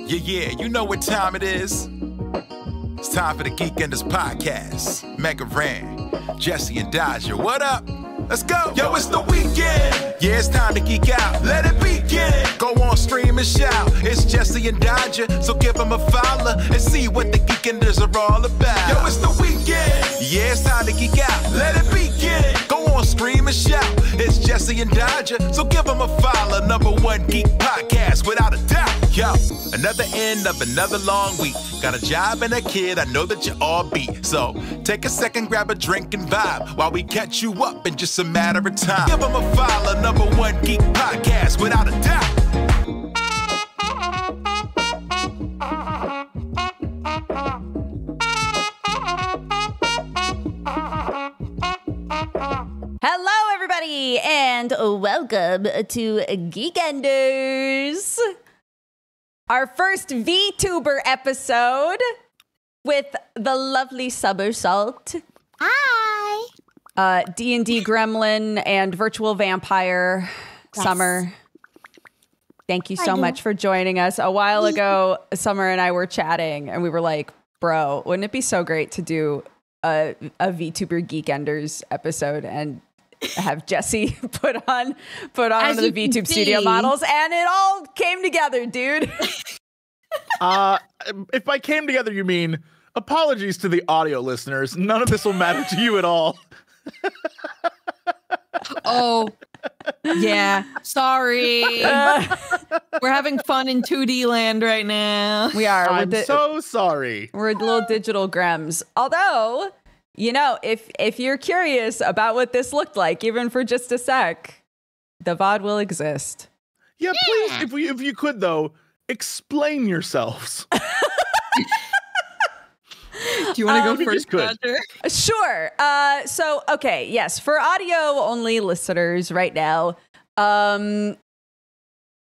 Yeah, you know what time it is. It's time for the Geek Enders podcast. Mega Ran, Jesse and Dodger, what up? Let's go. Yo, it's the weekend. Yeah, it's time to geek out. Let it begin. Go on, stream and shout. It's Jesse and Dodger, so give them a follow and see what the Geek Enders are all about. Yo, it's the weekend. Yeah, it's time to geek out. Let it begin. Go on, stream and shout. It's Jesse and Dodger, so give them a follow. #1 geek podcast, without a doubt. Yo, another end of another long week. Got a job and a kid, I know that you all beat. So take a second, grab a drink and vibe while we catch you up in just a matter of time. Give them a follow, #1 geek podcast, without a doubt. Hello, everybody, and welcome to Geekenders, our first VTuber episode with the lovely Somersault. Hi. D&D Gremlin and Virtual Vampire. Yes. Summer. Thank you so Hi. much for joining us. A while ago, Summer and I were chatting, and we were like, bro, wouldn't it be so great to do a VTuber Geekenders episode and have Jesse put on one of the VTube studio models, and it all came together, dude. If I came together, you mean apologies to the audio listeners. None of this will matter to you at all. Oh, yeah. Sorry. We're having fun in 2D land right now. We are. I'm so sorry. We're little digital Grems. Although, you know, if you're curious about what this looked like, even for just a sec, the VOD will exist. Yeah, please, if you could though, explain yourselves. Do you want to go just first, could. Roger? Sure. So, okay, yes, for audio-only listeners right now,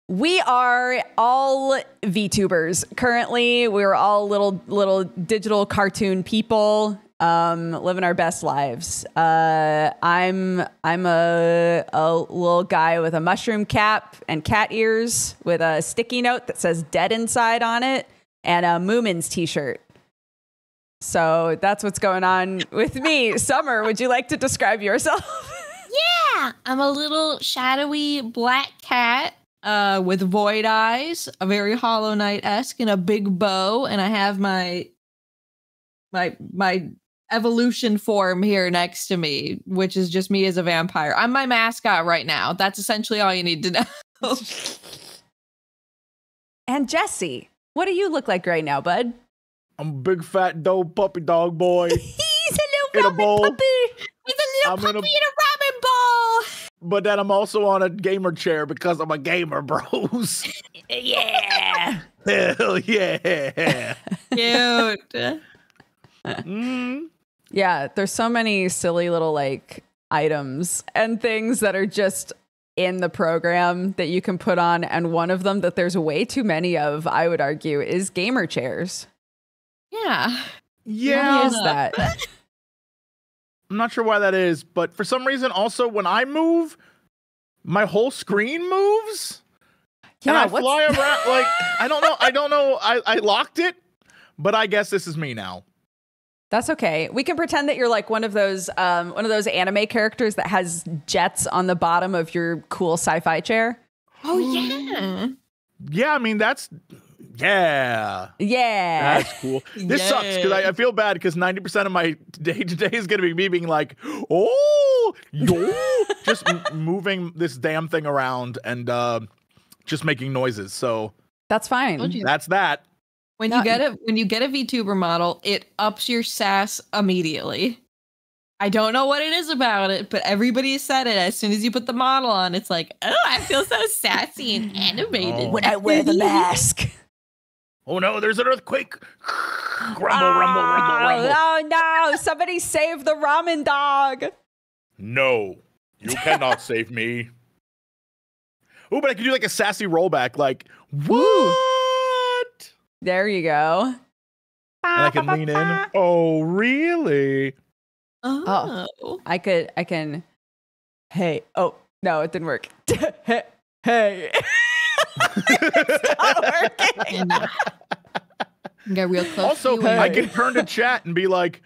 we are all VTubers. Currently, we're all little digital cartoon people, living our best lives. I'm a little guy with a mushroom cap and cat ears with a sticky note that says "dead" inside on it and a Moomins t-shirt. So that's what's going on with me. Summer, would you like to describe yourself? Yeah. I'm a little shadowy black cat with void eyes, a very Hollow Knight-esque, and a big bow. And I have my evolution form here next to me, which is just me as a vampire. I'm my mascot right now. That's essentially all you need to know. And Jesse, what do you look like right now, bud? I'm a big fat dope puppy dog boy. He's a In little a bowl. ramen puppy. He's a little I'm in puppy in a ramen bowl. But then I'm also on a gamer chair because I'm a gamer, bros. Yeah. Hell yeah. Cute. Yeah, there's so many silly little like items and things that are just in the program that you can put on, and one of them that there's way too many of, I would argue, is gamer chairs. Yeah. Yeah. What is that? I'm not sure why that is, but for some reason, also when I move, my whole screen moves. And I fly around like I don't know. I locked it, but I guess this is me now. That's okay. We can pretend that you're like one of those anime characters that has jets on the bottom of your cool sci-fi chair. Oh yeah. Yeah, I mean Yeah. that's cool. This sucks because I feel bad because 90% of my day today is gonna be me being like, oh, yo, just moving this damn thing around and just making noises. So That's fine. that's that. When you get a VTuber model, it ups your sass immediately. I don't know what it is about it, but everybody said it as soon as you put the model on. It's like, oh, I feel so sassy and animated. Oh. When I wear the mask. Oh no, there's an earthquake. Rumble. Oh no, somebody save the ramen dog. No, you cannot save me. Oh, but I could do like a sassy rollback, like, what? There you go. And I can lean in. Oh, really? Oh. I can. Hey. Oh, no, it didn't work. Hey. It's not working. Get real close. Also, I can turn to chat and be like,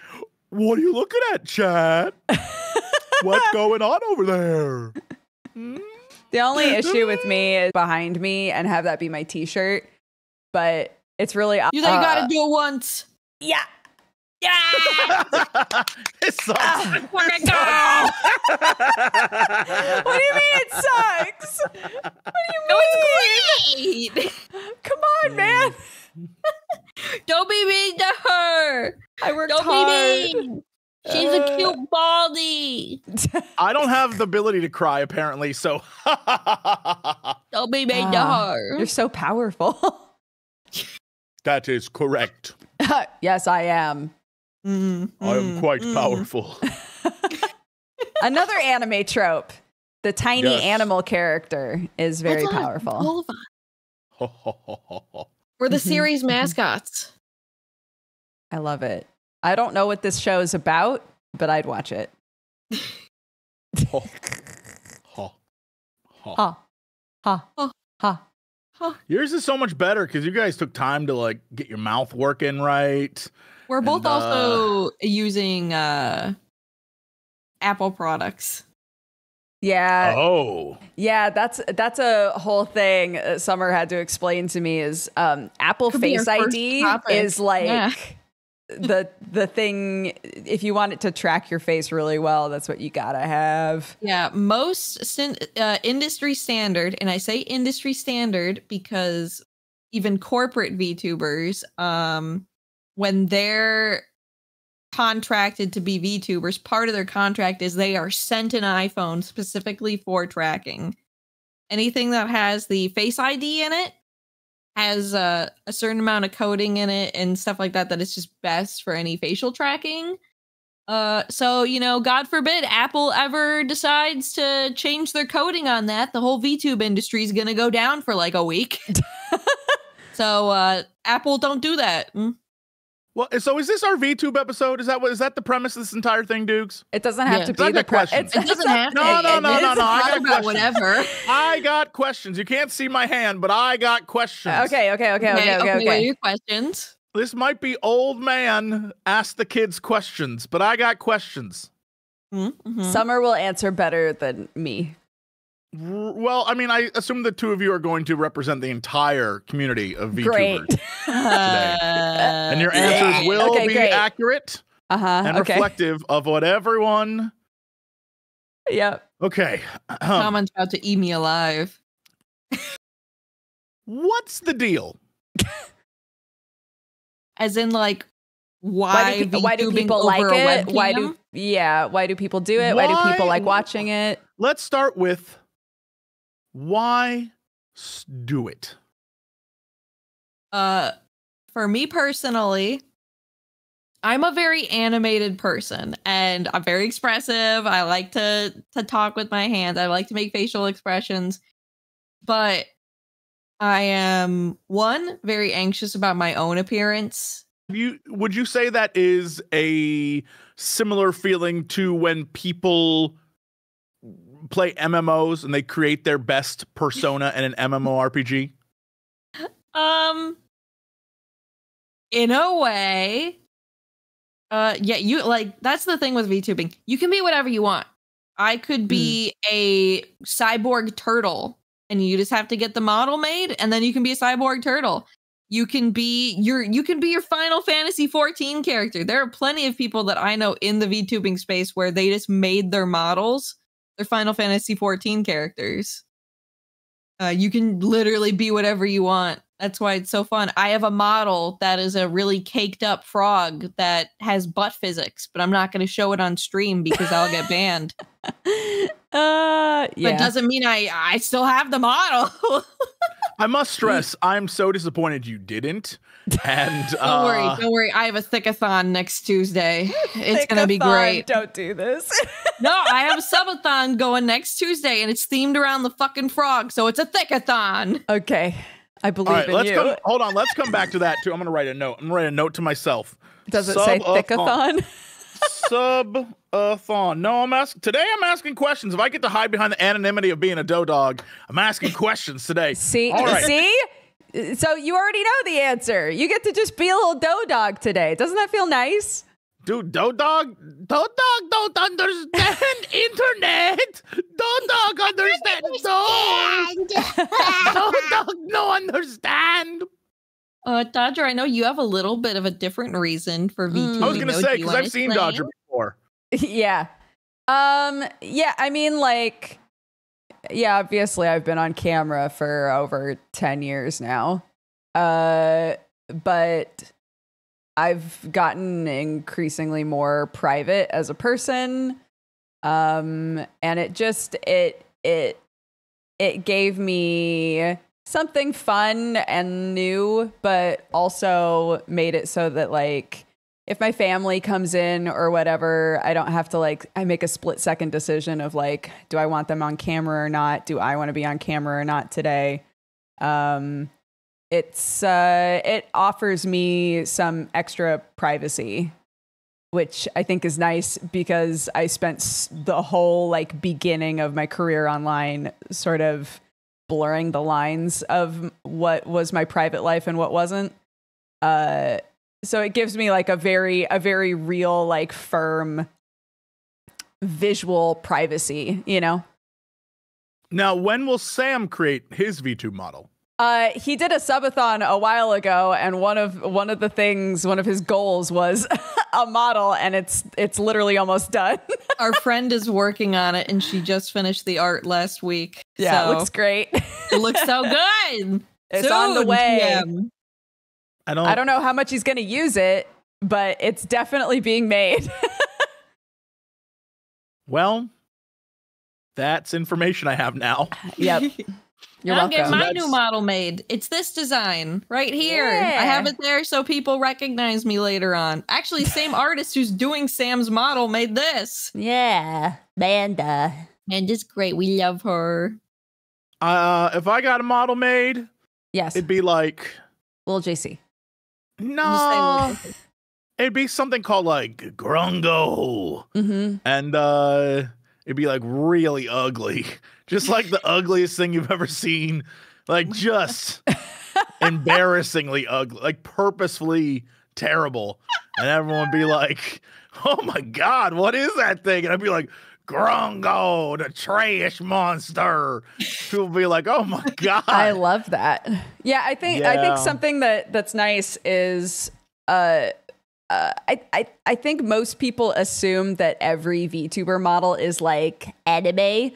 "What are you looking at, chat? What's going on over there?" The only issue with me is behind me and have that be my t-shirt, but it's really you gotta do it once. Yeah. It sucks. What do you mean it sucks? What do you mean? No, it's great. Come on, man. Don't be mean to her. I worked Don't hard. be mean. She's a cute baldy. I don't have the ability to cry, apparently, so. Don't be mean to her. You're so powerful. That is correct. Yes, I am. I am quite powerful. Another anime trope. The tiny Yes. animal character is very powerful. We're the series mascots. I love it. I don't know what this show is about, but I'd watch it. Ha. Ha. Ha. Ha. Yours is so much better because you guys took time to like get your mouth working right. We're both And, also using Apple products. Yeah. Oh. Yeah, that's a whole thing Summer had to explain to me is Apple Could be Face our first ID topic. is like Yeah. the thing, if you want it to track your face really well, that's what you gotta have. Yeah, most industry standard, and I say industry standard because even corporate VTubers, when they're contracted to be VTubers, part of their contract is they are sent an iPhone specifically for tracking. Anything that has the Face ID in it has a certain amount of coding in it and stuff like that is just best for any facial tracking. So, you know, God forbid Apple ever decides to change their coding on that, the whole VTube industry is going to go down for like a week. So, Apple, don't do that. Well, so is this our VTube episode? Is that the premise of this entire thing, Dukes? It doesn't have to be I the got questions. It doesn't have to. No. I got questions. Whatever. I got questions. You can't see my hand, but I got questions. Okay. What are your questions? This might be old man ask the kids questions, but I got questions. Mm-hmm. Summer will answer better than me. Well, I mean, I assume the two of you are going to represent the entire community of VTubers Great. today. And your answers will be great. accurate and reflective of what everyone... Yep. Okay. Someone's about to eat me alive. What's the deal? As in, like, why do people like it? Why do people do it? Why do people like watching it? Let's start with why do it? For me personally, I'm a very animated person and I'm very expressive. I like to talk with my hands. I like to make facial expressions. But I am, one, very anxious about my own appearance. Would you say that is a similar feeling to when people play MMOs and they create their best persona in an MMORPG? In a way, you like, that's the thing with VTubing. You can be whatever you want. I could be a cyborg turtle and you just have to get the model made and then you can be a cyborg turtle. You can be your Final Fantasy 14 character. There are plenty of people that I know in the VTubing space where they just made their models their Final Fantasy 14 characters. You can literally be whatever you want. That's why it's so fun. I have a model that is a really caked up frog that has butt physics, but I'm not going to show it on stream because I'll get banned. But it doesn't mean I still have the model. I must stress, I'm so disappointed you didn't. And don't worry. I have a thickathon next Tuesday. It's going to be great. Don't do this. No, I have a subathon going next Tuesday and it's themed around the fucking frog. So it's a thickathon. Okay. I believe in you. Hold on. Let's come back to that too. I'm going to write a note. I'm going to write a note to myself. Does it say thickathon? Subathon. No, I'm asking questions. If I get to hide behind the anonymity of being a dough dog, I'm asking questions today. See, all right. see? So you already know the answer. You get to just be a little dough dog today. Doesn't that feel nice? Dude, Dough Dog don't understand internet. Dough Dog understand. Dough Dog no understand. Dodger, I know you have a little bit of a different reason for VTubing. I was going to say, because I've seen Dodger before. Yeah. Yeah, I mean, like, yeah, obviously I've been on camera for over 10 years now. But I've gotten increasingly more private as a person. And it just, it gave me something fun and new, but also made it so that, like, if my family comes in or whatever, I don't have to, like, I make a split-second decision of, like, do I want them on camera or not? Do I want to be on camera or not today? It offers me some extra privacy, which I think is nice because I spent the whole, like, beginning of my career online sort of blurring the lines of what was my private life and what wasn't. So it gives me, like, a very real, like, firm visual privacy, you know? Now, when will Sam create his VTube model? He did a subathon a while ago, and one of his goals was a model, and it's literally almost done. Our friend is working on it, and she just finished the art last week. Yeah, so it looks great. It looks so good. It's on the way. GM. I don't know how much he's going to use it, but it's definitely being made. Well, that's information I have now. Yep. You're I'll welcome. get my new model made. It's this design right here. Yeah. I have it there so people recognize me later on. Actually, same artist who's doing Sam's model made this. Yeah, Manda. Manda's great. We love her. If I got a model made, Yes, it'd be like Little JC. no, it'd be something called like Grungo, and it'd be like really ugly. Just like the ugliest thing you've ever seen. Like, just embarrassingly ugly. Like, purposefully terrible. And everyone would be like, oh my God, what is that thing? And I'd be like, Grungo, the trash monster. People would be like, oh my God. I love that. Yeah, I think something that's nice is I think most people assume that every VTuber model is like anime.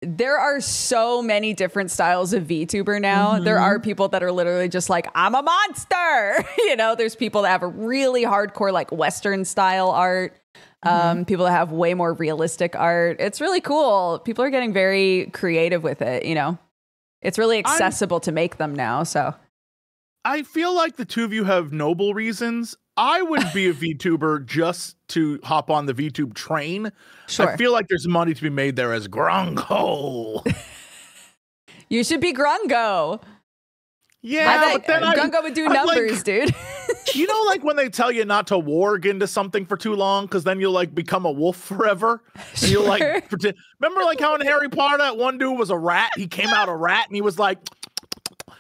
There are so many different styles of VTuber now. There are people that are literally just like, I'm a monster. You know, there's people that have a really hardcore, like, Western style art. People that have way more realistic art. It's really cool. People are getting very creative with it, you know. It's really accessible to make them now, so. I feel like the two of you have noble reasons. I would be a VTuber just to hop on the VTube train. Sure. I feel like there's money to be made there as Grungo. You should be Grungo. Yeah, but then Grungo would do numbers, like, dude. You know, like when they tell you not to warg into something for too long, because then you'll like become a wolf forever. And you'll like pretend. Remember, like how in Harry Potter, that one dude was a rat. He came out a rat, and he was like.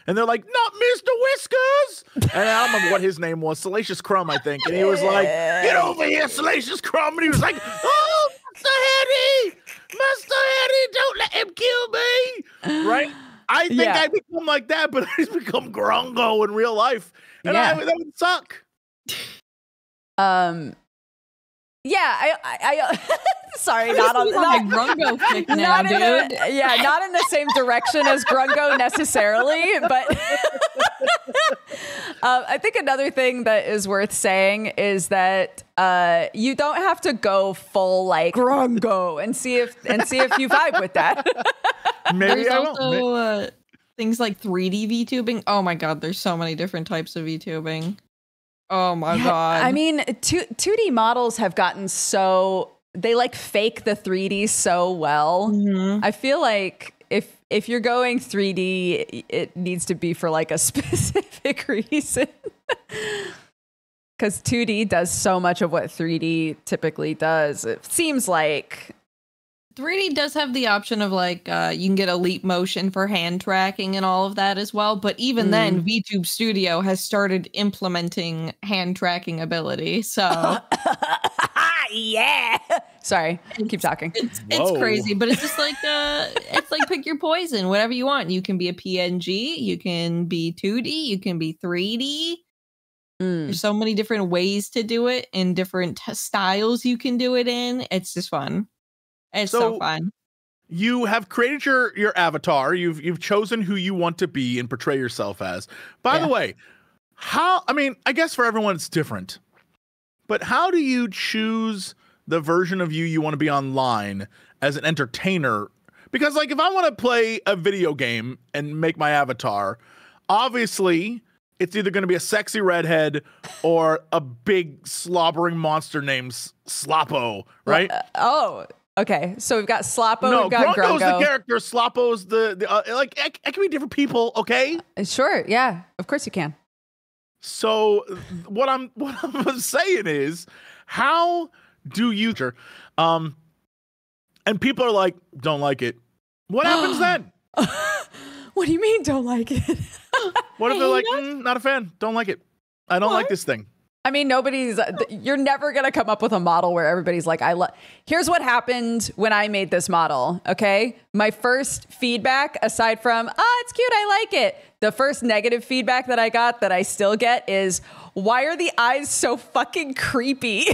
And they're like, not Mr. Whiskers! And I don't remember what his name was. Salacious Crumb, I think. And he was like, get over here, Salacious Crumb. And he was like, oh, Mr. Eddie! Mr. Eddie, don't let him kill me! Right? I think I become like that, but I just become Grungo in real life. And that would suck. I sorry, not on Grungo kick now, dude. Not in the same direction as Grungo necessarily, but I think another thing that is worth saying is that you don't have to go full like Grungo and see if you vibe with that. Maybe there's I also won't. Things like 3D VTubing. Oh my God, there's so many different types of VTubing. Oh my God. I mean, 2D models have gotten so, they like fake the 3D so well. I feel like if you're going 3D, it needs to be for like a specific reason. Because 2D does so much of what 3D typically does. It seems like 3D does have the option of like you can get a leap motion for hand tracking and all of that as well. But even then, VTube Studio has started implementing hand tracking ability. So yeah. Sorry, keep talking. It's crazy, but it's just like it's like pick your poison, whatever you want. You can be a PNG, you can be 2D, you can be 3D. There's so many different ways to do it in different styles you can do it in. It's just fun. It's so fun. You have created your avatar. You've chosen who you want to be and portray yourself as. By the way, I guess for everyone it's different. But how do you choose the version of you want to be online as an entertainer? Because like if I want to play a video game and make my avatar, obviously it's either going to be a sexy redhead or a big slobbering monster named Sloppo, right? Okay. So we've got Sloppo, no, we've got Grungo's Grungo. the character, Sloppo's the like it can be different people, okay? Sure, yeah. Of course you can. So what I'm saying is, how do you and people are like, don't like it. What happens then? What do you mean don't like it? What if they're like, not a fan, don't like it. I don't like this thing. I mean, you're never going to come up with a model where everybody's like, here's what happened when I made this model. Okay. My first feedback, aside from, it's cute, I like it. The first negative feedback that I got that I still get is, why are the eyes so fucking creepy?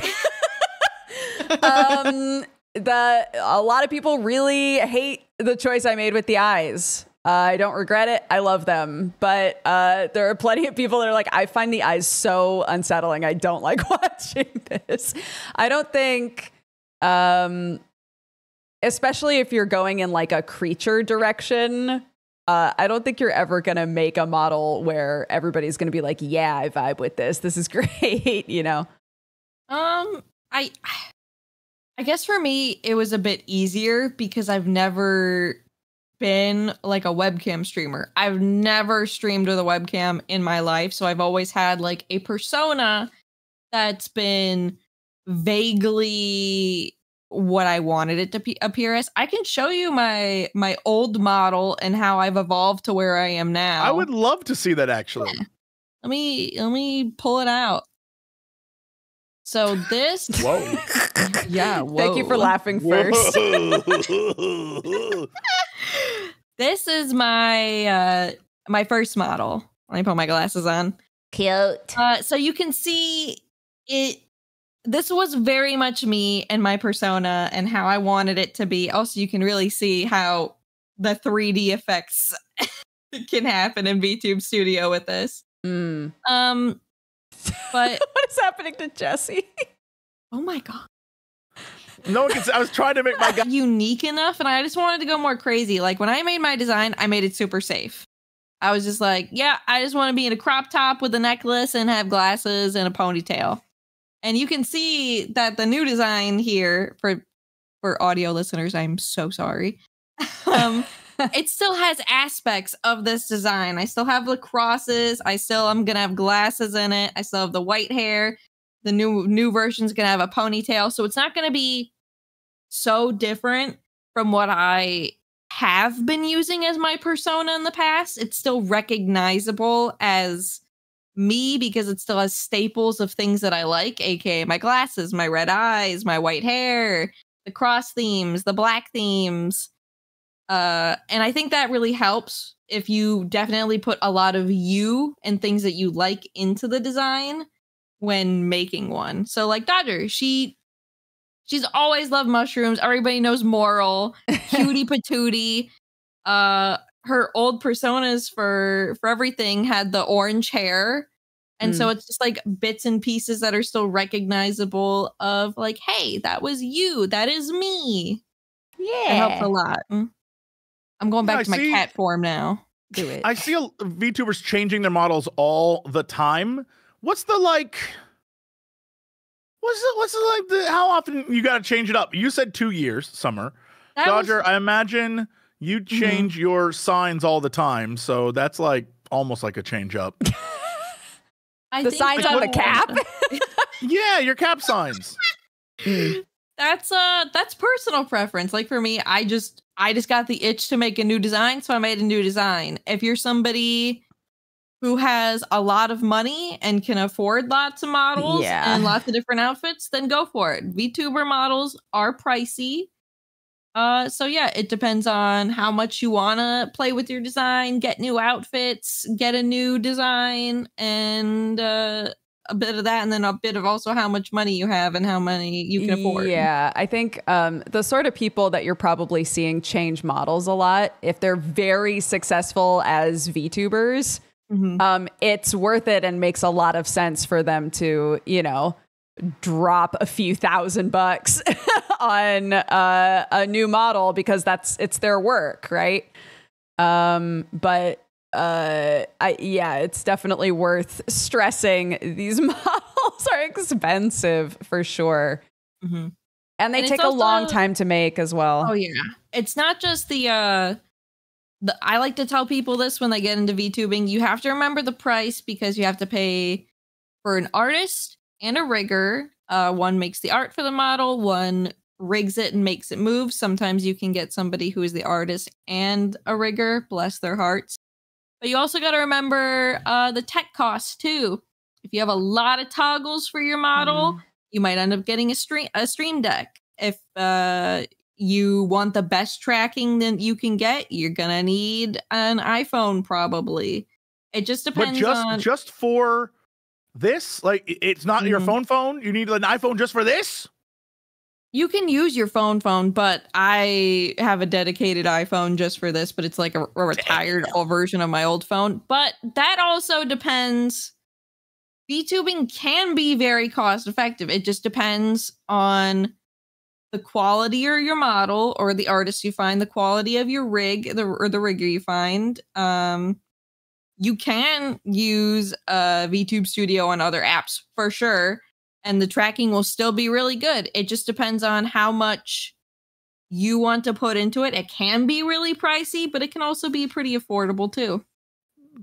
A lot of people really hate the choice I made with the eyes. I don't regret it. I love them. But there are plenty of people that are like, I find the eyes so unsettling. I don't like watching this. I don't think, especially if you're going in like a creature direction, I don't think you're ever going to make a model where everybody's going to be like, yeah, I vibe with this. This is great, you know? I guess for me, it was a bit easier because I've never been like a webcam streamer. I've never streamed with a webcam in my life. So I've always had like a persona that's been vaguely what I wanted it to appear as. I can show you my old model and how I've evolved to where I am now. I would love to see that actually. Yeah. Let me pull it out. So this whoa. Yeah, whoa. Thank you for laughing first. This is my my first model. Let me put my glasses on. Cute. So you can see it. This was very much me and my persona and how I wanted it to be. Also, you can really see how the 3D effects can happen in VTube Studio with this. But what is happening to Jesse? Oh my god. No one can say, I was trying to make my guy unique enough, and I just wanted to go more crazy. Like when I made my design, I made it super safe. I was just like, yeah, I just want to be in a crop top with a necklace and have glasses and a ponytail. And you can see that the new design here for audio listeners, I'm so sorry. It still has aspects of this design. I still have the crosses. I'm going to have glasses in it. I still have the white hair. The new version's going to have a ponytail. So it's not going to be so different from what I have been using as my persona in the past. It's still recognizable as me because it still has staples of things that I like, aka my glasses, my red eyes, my white hair, the cross themes, the black themes. And I think that really helps if you definitely put a lot of you and things that you like into the design when making one. So like Dodger, she's always loved mushrooms. Everybody knows Moral, Cutie Patootie. Her old personas for everything had the orange hair. And so it's just like bits and pieces that are still recognizable of like, hey, that was you. That is me. Yeah. It helps a lot. I'm going back to my cat form now. Do it. I see VTubers changing their models all the time. What's the how often you got to change it up? You said 2 years, Summer. Dodger, I imagine you change your signs all the time, so that's like almost like a change up. The signs on the cap? Yeah, your cap signs. That That's personal preference. Like for me, I just got the itch to make a new design, so I made a new design. If you're somebody who has a lot of money and can afford lots of models and lots of different outfits, then go for it. VTuber models are pricey. So yeah, it depends on how much you want to play with your design, get new outfits, get a new design, and a bit of that, and then a bit of also how much money you have and how money you can afford. Yeah, I think the sort of people that you're probably seeing change models a lot, if they're very successful as VTubers, it's worth it and makes a lot of sense for them to, you know, drop a few $1,000 on a new model because it's their work, right? But it's definitely worth stressing. These models are expensive for sure. And they take a long time to make as well. Oh yeah. It's not just I like to tell people this when they get into VTubing, you have to remember the price because you have to pay for an artist and a rigger. One makes the art for the model, one rigs it and makes it move. Sometimes you can get somebody who is the artist and a rigger, bless their hearts. But you also got to remember the tech costs too. If you have a lot of toggles for your model, you might end up getting a Stream Deck. If you want the best tracking that you can get, you're gonna need an iPhone probably. It just depends. But just for this, like it's not your phone. You need an iPhone just for this. You can use your phone, but I have a dedicated iPhone just for this, but it's like a retired old version of my old phone. But that also depends. VTubing can be very cost effective. It just depends on the quality of your model or the artist you find, the quality of your rig, or the rigger you find. You can use VTube Studio on other apps for sure, and the tracking will still be really good. It just depends on how much you want to put into it. It can be really pricey, but it can also be pretty affordable too.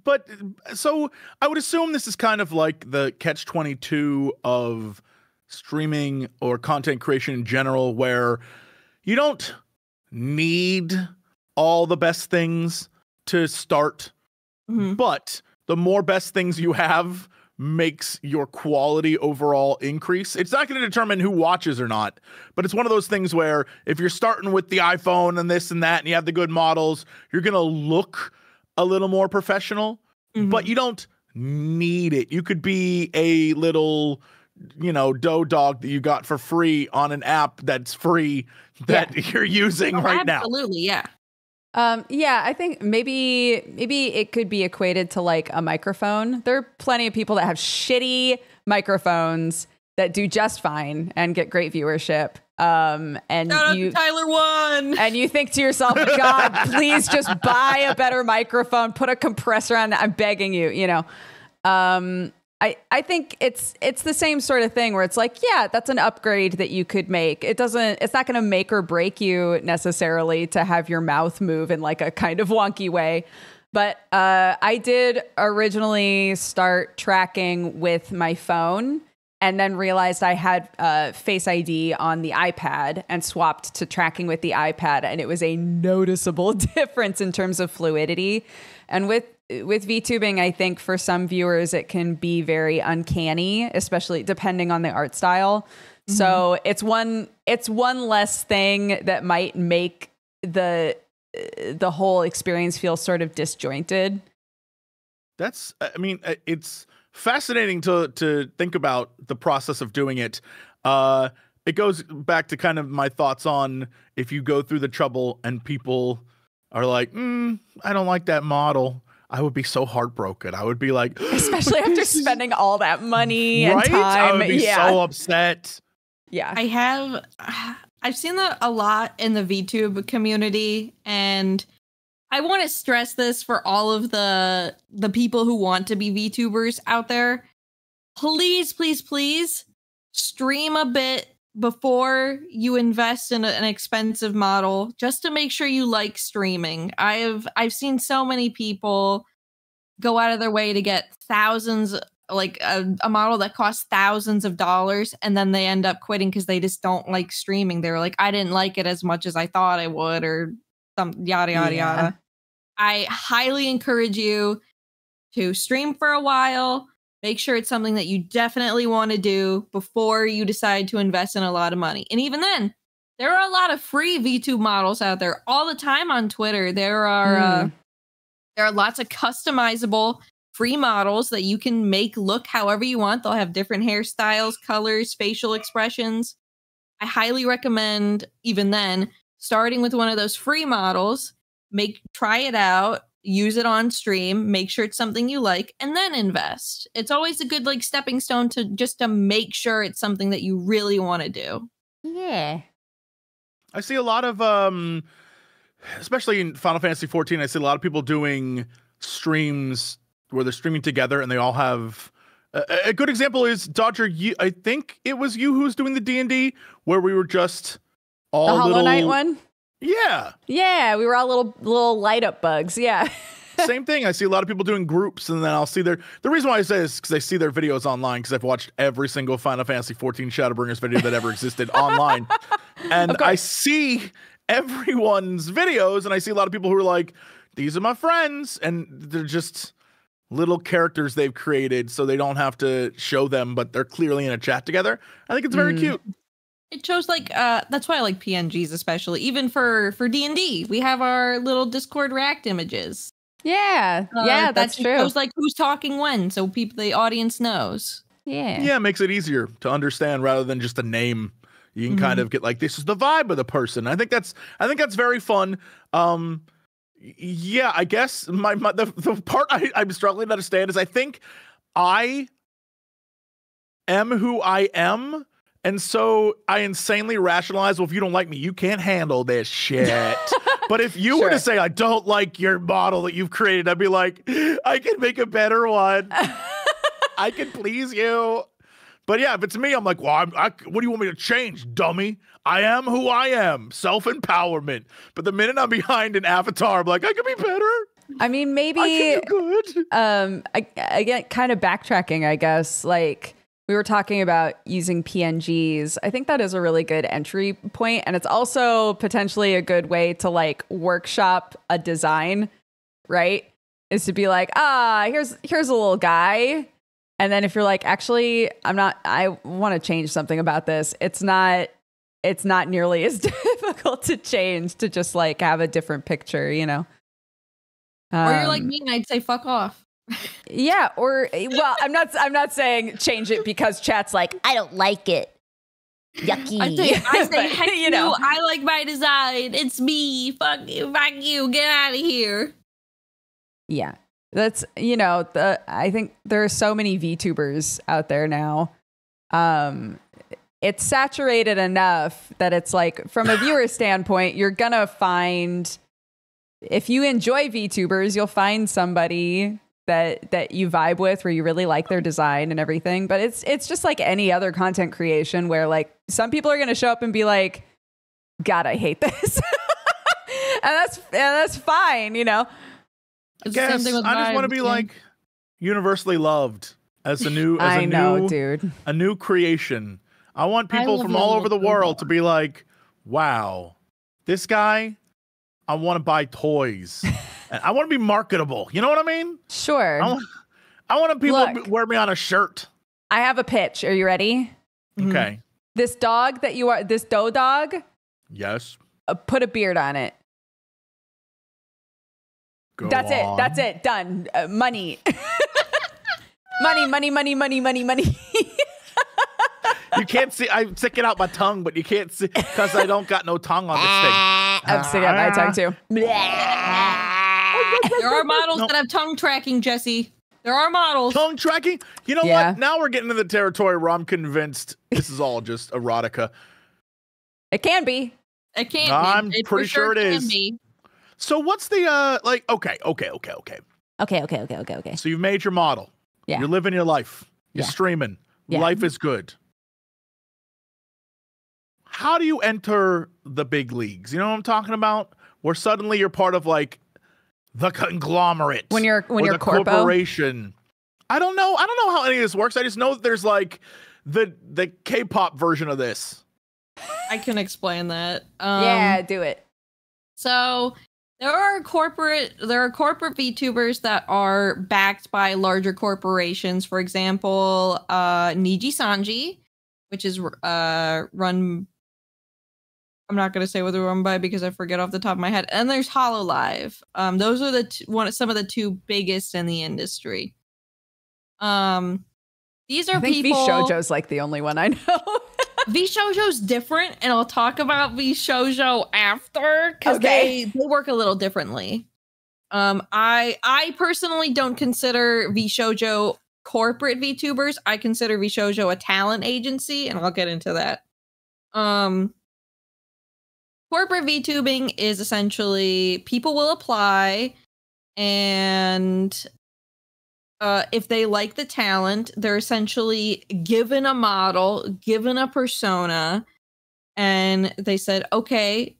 But so I would assume this is kind of like the catch-22 of streaming or content creation in general, where you don't need all the best things to start, but the more best things you have makes your quality overall increase. It's not going to determine who watches or not, but it's one of those things where if you're starting with the iPhone and this and that, and you have the good models, you're going to look a little more professional, but you don't need it. You could be a little, you know, dough dog that you got for free on an app that's free that you're using right now. Absolutely, yeah. I think maybe it could be equated to like a microphone. There are plenty of people that have shitty microphones that do just fine and get great viewership. And Tyler won. And you think to yourself, God, please just buy a better microphone, put a compressor on that. I'm begging you, you know. I think it's the same sort of thing where it's like, yeah, that's an upgrade that you could make. It's not going to make or break you necessarily to have your mouth move in like a kind of wonky way. But I did originally start tracking with my phone and then realized I had Face ID on the iPad and swapped to tracking with the iPad. And it was a noticeable difference in terms of fluidity. And with VTubing, I think for some viewers, it can be very uncanny, especially depending on the art style. So it's one less thing that might make the whole experience feel sort of disjointed. That's, I mean, it's fascinating to think about the process of doing it. It goes back to kind of my thoughts on if you go through the trouble and people are like, I don't like that model, I would be so heartbroken. I would be like, especially after spending all that money and time. I would be so upset. Yeah. I've seen that a lot in the VTube community, and I want to stress this for all of the people who want to be VTubers out there. Please, please, please stream a bit before you invest in an expensive model, just to make sure you like streaming. I've seen so many people go out of their way to get thousands like a model that costs thousands of dollars, and then they end up quitting because they just don't like streaming. They're like, I didn't like it as much as I thought I would, or some yada yada yada. I highly encourage you to stream for a while. Make sure it's something that you definitely want to do before you decide to invest in a lot of money. And even then, there are a lot of free VTube models out there all the time on Twitter. There are lots of customizable free models that you can make look however you want. They'll have different hairstyles, colors, facial expressions. I highly recommend, even then, starting with one of those free models. Try it out. Use it on stream, make sure it's something you like, and then invest. It's always a good like stepping stone to make sure it's something that you really want to do. Yeah. I see a lot of especially in Final Fantasy 14, I see a lot of people doing streams where they're streaming together and they all have a good example is Dodger, I think it was you who was doing the D&D where we were just all the Hollow Knight one? Yeah. Yeah, we were all little light up bugs. Yeah. Same thing. I see a lot of people doing groups, and then I'll see the reason why I say this is because I see their videos online, because I've watched every single Final Fantasy 14 Shadowbringers video that ever existed online. And I see everyone's videos, and I see a lot of people who are like, these are my friends, and they're just little characters they've created so they don't have to show them, but they're clearly in a chat together. I think it's very cute. It shows like that's why I like PNGs, especially even for D&D. We have our little Discord React images. Yeah, that's true. It shows like who's talking when, so the audience knows. Yeah, it makes it easier to understand rather than just a name. You can kind of get like, this is the vibe of the person. I think that's very fun. Yeah, I guess the part I'm struggling to understand is I think I am who I am. And so I insanely rationalize, well, if you don't like me, you can't handle this shit. But if you were to say, I don't like your model that you've created, I'd be like, I can make a better one. I can please you. But yeah, if it's me, I'm like, well, what do you want me to change, dummy? I am who I am. Self-empowerment. But the minute I'm behind an avatar, I'm like, I can be better. I mean, maybe I can do good. Again, kind of backtracking, I guess, like, we were talking about using PNGs. I think that is a really good entry point, and it's also potentially a good way to like workshop a design, right? Is to be like, here's a little guy. And then if you're like, actually, I want to change something about this. It's not nearly as difficult to change, to just like have a different picture, you know? Or you're like me and I'd say, fuck off. Yeah, or well, I'm not saying change it because chat's like, I don't like it. Yucky. I say heck you know, I like my design. It's me. Fuck you. Get out of here. Yeah. That's, you know, I think there are so many VTubers out there now. It's saturated enough that it's like, from a viewer standpoint, you're gonna find, if you enjoy VTubers, you'll find somebody that you vibe with, where you really like their design and everything. But it's just like any other content creation, where like some people are going to show up and be like, God, I hate this. and that's fine, you know. I guess I just want to be like universally loved as a new creation. I want people from all over the world to be like, wow, this guy, I want to buy toys. I want to be marketable. You know what I mean? Sure. I want people to wear me on a shirt. I have a pitch. Are you ready? Okay. This dog that you are, this dough dog. Yes. Put a beard on it. That's it. Done. Money. money. You can't see. I'm sticking out my tongue, but you can't see because I don't got no tongue on this thing. I'm sticking out my tongue too. There are models that have tongue tracking, Jesse. There are models. Tongue tracking? You know what? Now we're getting into the territory where I'm convinced this is all just erotica. It can be. It can be. I'm pretty sure it is. Be. So what's the, like, okay. Okay. So you've made your model. Yeah. You're living your life. You're streaming. Yeah. Life is good. How do you enter the big leagues? You know what I'm talking about? Where suddenly you're part of like the conglomerate. When you're the corpo? corporation. I don't know how any of this works. I just know that there's like the K-pop version of this. I can explain that. Yeah, do it. So there are corporate VTubers that are backed by larger corporations. For example, Niji Sanji, which is run. I'm not going to say what they're run by because I forget off the top of my head. And there's HoloLive. Those are some of the two biggest in the industry. These are I think people. VShojo's like the only one I know. VShojo's different, and I'll talk about VShojo after because they work a little differently. I personally don't consider VShojo corporate VTubers. I consider VShojo a talent agency, and I'll get into that. Corporate VTubing is essentially people will apply, and if they like the talent, they're essentially given a model, given a persona, and they said, okay,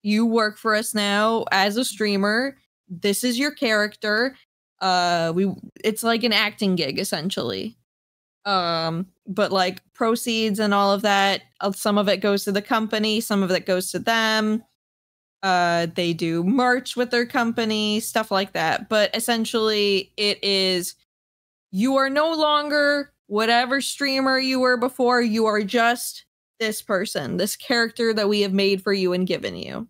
you work for us now as a streamer. This is your character. It's like an acting gig, essentially. But like proceeds and all of that, some of it goes to the company, some of it goes to them. They do merch with their company, stuff like that. But essentially it is, you are no longer whatever streamer you were before. You are just this person, this character that we have made for you and given you.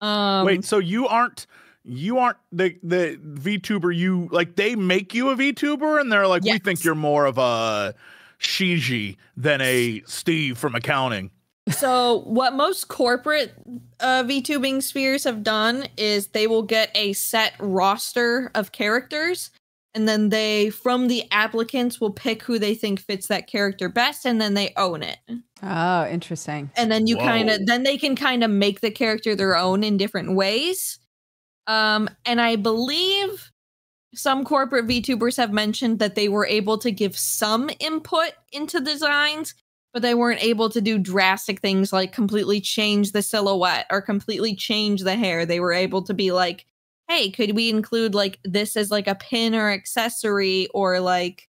Wait, so you aren't the VTuber, you like they make you a VTuber and they're like, yes, we think you're more of a Shiji than a Steve from accounting. So what most corporate VTubing spheres have done is they will get a set roster of characters, and then they, from the applicants, will pick who they think fits that character best, and then they own it. Oh, interesting. And then then they can kind of make the character their own in different ways. And I believe some corporate VTubers have mentioned that they were able to give some input into designs, but they weren't able to do drastic things like completely change the silhouette or completely change the hair. They were able to be like, hey, could we include like this as like a pin or accessory, or like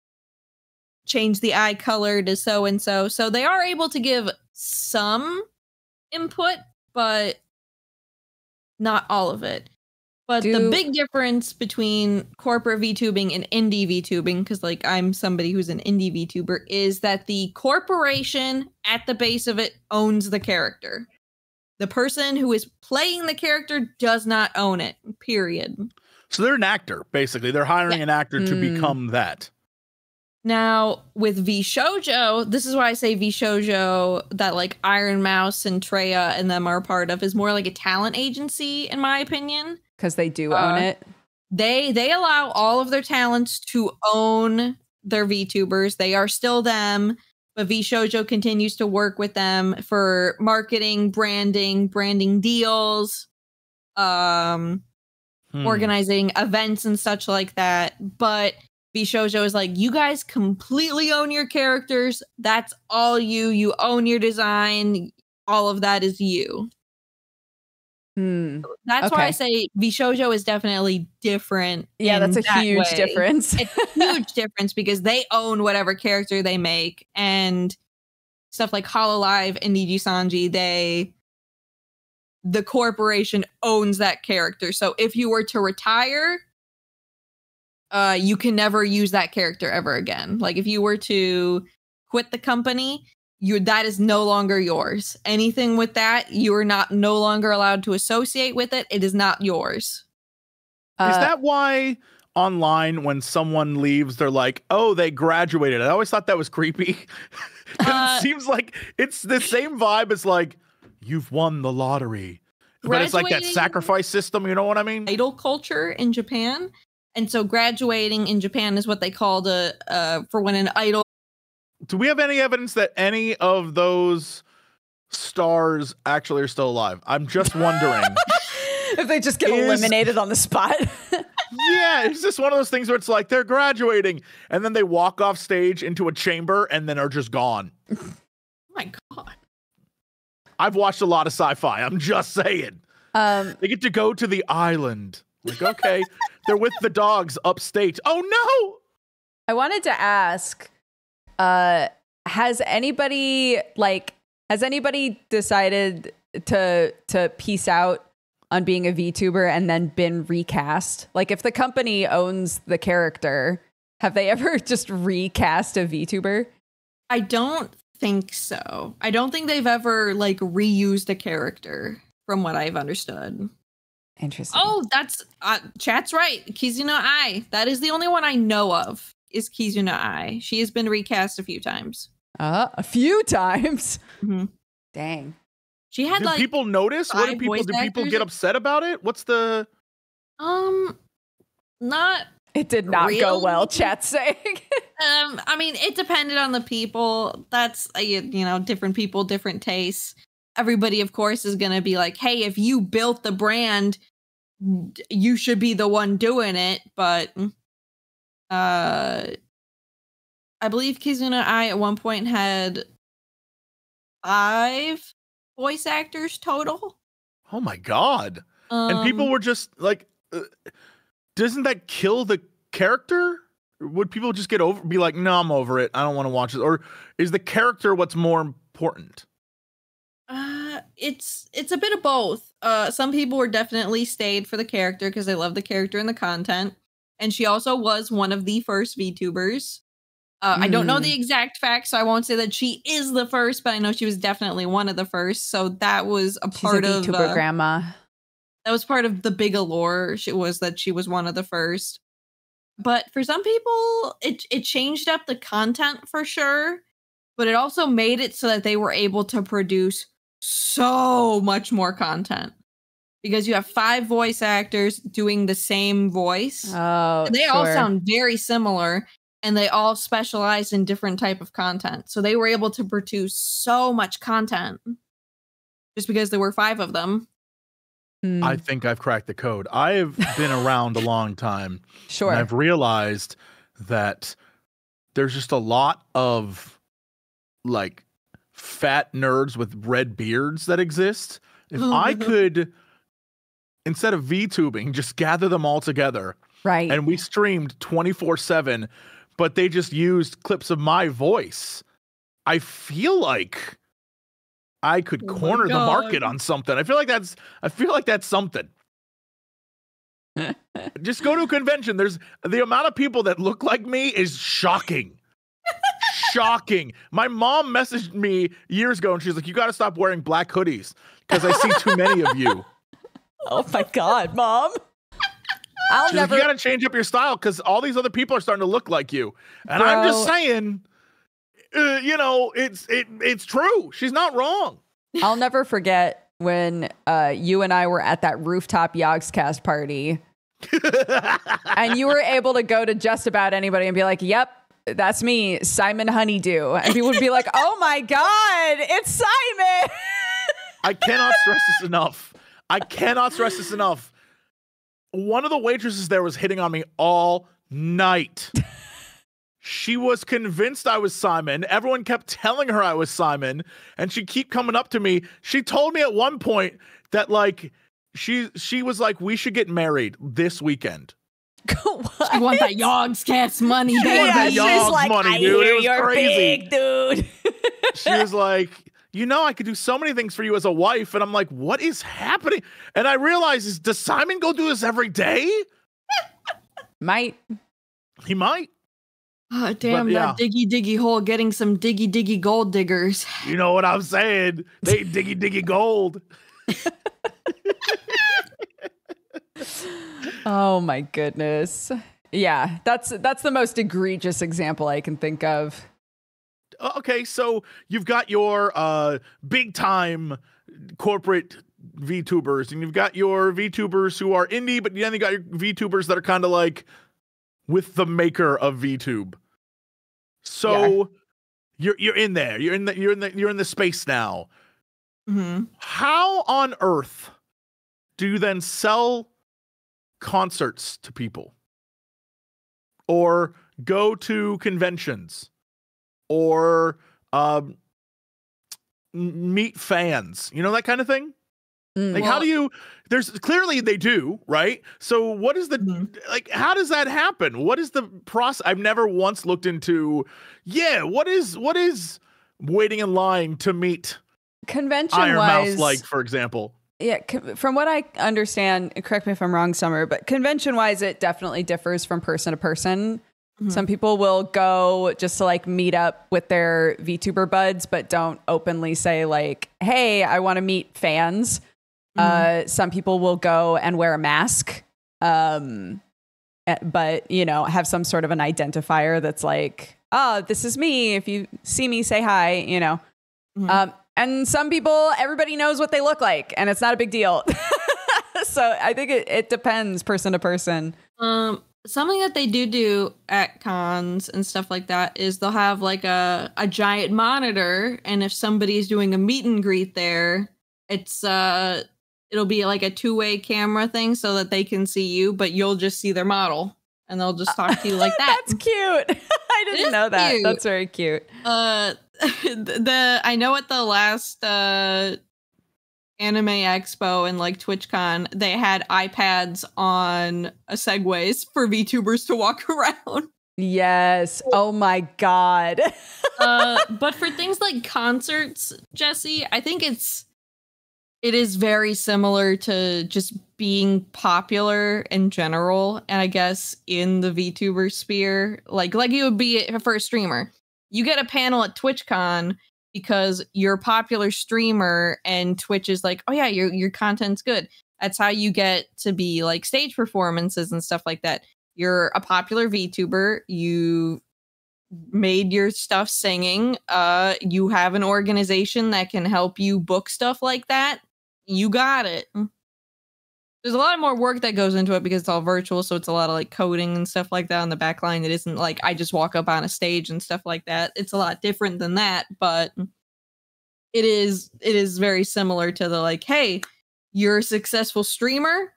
change the eye color to so and so. So they are able to give some input, but not all of it. But the big difference between corporate VTubing and indie VTubing, because like I'm somebody who's an indie VTuber, is that the corporation at the base of it owns the character. The person who is playing the character does not own it, period. So they're an actor, basically. They're hiring an actor to become that. Now, with VShojo, this is why I say VShojo, that like Iron Mouse and Treya and them are a part of, is more like a talent agency, in my opinion. Because they do own it. They allow all of their talents to own their VTubers. They are still them, but VShojo continues to work with them for marketing, branding deals, organizing events and such like that. But VShojo is like, you guys completely own your characters. That's all you. You own your design. All of that is you. That's why I say VShojo is definitely different. Yeah, that's a huge difference. It's a huge difference because they own whatever character they make, and stuff like HoloLive and Niji Sanji, the corporation owns that character. So if you were to retire, you can never use that character ever again. Like if you were to quit the company, that is no longer yours. Anything with that, you are no longer allowed to associate with it. It is not yours. Is that why online when someone leaves, they're like, oh, they graduated? I always thought that was creepy. It seems like it's the same vibe as like, you've won the lottery. But it's like that sacrifice system, you know what I mean? Idol culture in Japan. And so graduating in Japan is what they call for when an idol. Do we have any evidence that any of those stars actually are still alive? I'm just wondering. If they just get eliminated on the spot. Yeah, it's just one of those things where it's like they're graduating and then they walk off stage into a chamber and then are just gone. Oh my God. I've watched a lot of sci-fi. I'm just saying. They get to go to the island. Like, okay, they're with the dogs upstate. Oh, no. I wanted to ask, has anybody decided to peace out on being a VTuber and then been recast? Like, if the company owns the character, have they ever just recast a VTuber? I don't think so. I don't think they've ever like reused a character from what I've understood. Interesting. Oh, that's chat's right. Kizuna Ai. That is the only one I know of is Kizuna Ai. She has been recast a few times. A few times. Mm-hmm. Dang. She had do like people notice? What do people get upset about it? What's the not it did not go well, chat's saying. I mean, it depended on the people. That's you know, different people, different tastes. Everybody, of course, is going to be like, hey, if you built the brand, you should be the one doing it. But I believe Kizuna Ai at one point had 5 voice actors total. Oh my God. And people were just like, doesn't that kill the character? Would people just be like, no, I'm over it, I don't want to watch it? Or is the character what's more important? It's a bit of both. Some people were definitely stayed for the character because they love the character and the content. And she also was one of the first VTubers. I don't know the exact facts, so I won't say that she is the first, but I know she was definitely one of the first. So that was part of VTuber grandma. That was part of the big allure. She was one of the first. But for some people, it changed up the content for sure. But it also made it so that they were able to produce so much more content. Because you have 5 voice actors doing the same voice. Oh, and they all sound very similar. And they all specialize in different type of content. So they were able to produce so much content. Just because there were 5 of them. I think I've cracked the code. I've been around a long time. Sure. And I've realized that there's just a lot of like fat nerds with red beards that exist. If I could, instead of VTubing, just gather them all together. Right. And we streamed 24/7, but they just used clips of my voice. I feel like I could corner the market on something. I feel like that's something. Just go to a convention. There's the amount of people that look like me is shocking. Shocking. My mom messaged me years ago and she's like, you got to stop wearing black hoodies because I see too many of you. Oh my God, Mom. You got to change up your style because all these other people are starting to look like you. And Bro. I'm just saying, you know, it's true. She's not wrong. I'll never forget when you and I were at that rooftop Yogscast party. And you were able to go to just about anybody and be like, yep, that's me, Simon Honeydew. And people would be like, oh my God, it's Simon. I cannot stress this enough. I cannot stress this enough. One of the waitresses there was hitting on me all night. She was convinced I was Simon. Everyone kept telling her I was Simon, and she'd keep coming up to me. She told me at one point that like she was like, we should get married this weekend. What? I want that Yogscast money, baby. Yeah, she's like, money, dude. It was you're crazy. big, dude. She was like, you know, I could do so many things for you as a wife. And I'm like, what is happening? And I realize, does Simon go do this every day? Might. He might. Oh, damn, that diggy hole getting some diggy gold diggers. You know what I'm saying? They diggy gold. Oh my goodness. Yeah, that's the most egregious example I can think of. Okay, so you've got your big time corporate VTubers, and you've got your VTubers who are indie, but then you got your VTubers that are kind of like with the maker of VTube. So you're in there. You're in the space now. Mm-hmm. How on earth do you then sell concerts to people, or go to conventions, or meet fans? You know, that kind of thing. Like, how do you, there's clearly they do, right? So what is the, like, how does that happen? What is the process? I've never once looked into, what is waiting in line to meet convention Iron wise, Mouse, like, for example? Yeah, from what I understand, correct me if I'm wrong, Summer, but convention wise, it definitely differs from person to person. Some people will go just to like meet up with their VTuber buds, but don't openly say like, hey, I want to meet fans. Some people will go and wear a mask, but, you know, have some sort of an identifier that's like, oh, this is me. If you see me, say hi, you know. And some people, everybody knows what they look like, and it's not a big deal. So I think it depends person to person. Something that they do at cons and stuff like that is they'll have like a giant monitor, and if somebody's doing a meet and greet there, it's it'll be like a two-way camera thing so that they can see you, but you'll just see their model, and they'll just talk to you like that. That's cute. I didn't know that. Cute. That's very cute. I know at the last Anime Expo and like TwitchCon, they had iPads on segways for VTubers to walk around. Yes. Oh my God. But for things like concerts, Jesse, I think it is very similar to just being popular in general. And I guess in the VTuber sphere, like you would be for a streamer, you get a panel at TwitchCon because you're a popular streamer and Twitch is like, oh yeah, your content's good. That's how you get to be like stage performances and stuff like that. You're a popular VTuber. You made your stuff singing. You have an organization that can help you book stuff like that. You got it. There's a lot more work that goes into it because it's all virtual, so it's a lot of like coding and stuff like that on the back line. It isn't like I just walk up on a stage and stuff like that. It's a lot different than that, but it is very similar to the like, hey, you're a successful streamer.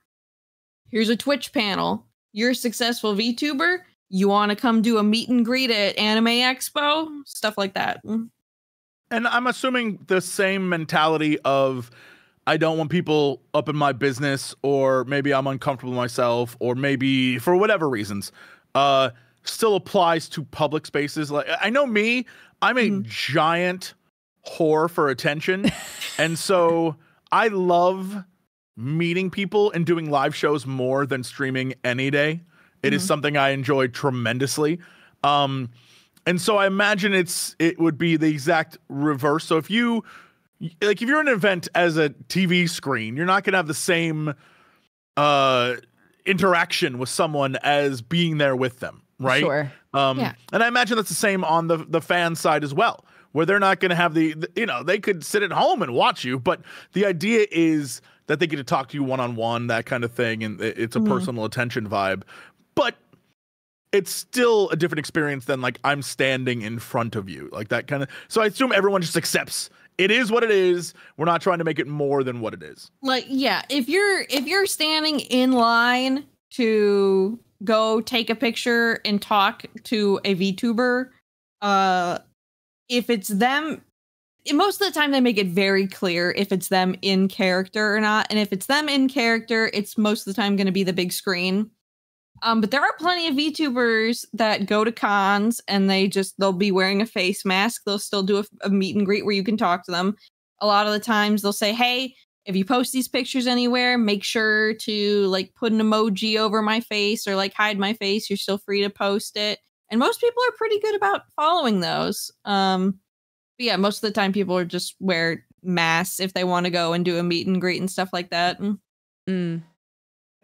Here's a Twitch panel. You're a successful VTuber. You want to come do a meet and greet at Anime Expo? Stuff like that. And I'm assuming the same mentality of, I don't want people up in my business, or maybe I'm uncomfortable myself, or maybe for whatever reasons, still applies to public spaces. Like, I know me, I'm a giant whore for attention. And so I love meeting people and doing live shows more than streaming any day. It is something I enjoy tremendously. And so I imagine it would be the exact reverse. So if you're in an event as a TV screen, you're not going to have the same interaction with someone as being there with them, right? Sure. And I imagine that's the same on the fan side as well, where they're not going to have the they could sit at home and watch you, but the idea is that they get to talk to you one-on-one, that kind of thing, and it's a personal attention vibe. But it's still a different experience than like I'm standing in front of you, like that kind of. So I assume everyone just accepts it is what it is. We're not trying to make it more than what it is. Like, yeah, if you're standing in line to go take a picture and talk to a VTuber, if it's them, most of the time they make it very clear if it's them in character or not. And if it's them in character, it's most of the time going to be the big screen. But there are plenty of VTubers that go to cons and they'll be wearing a face mask. They'll still do a meet and greet where you can talk to them. A lot of the times they'll say, hey, if you post these pictures anywhere, make sure to like put an emoji over my face or like hide my face. You're still free to post it. And most people are pretty good about following those. But yeah, most of the time people are just wear masks if they want to go and do a meet and greet and stuff like that.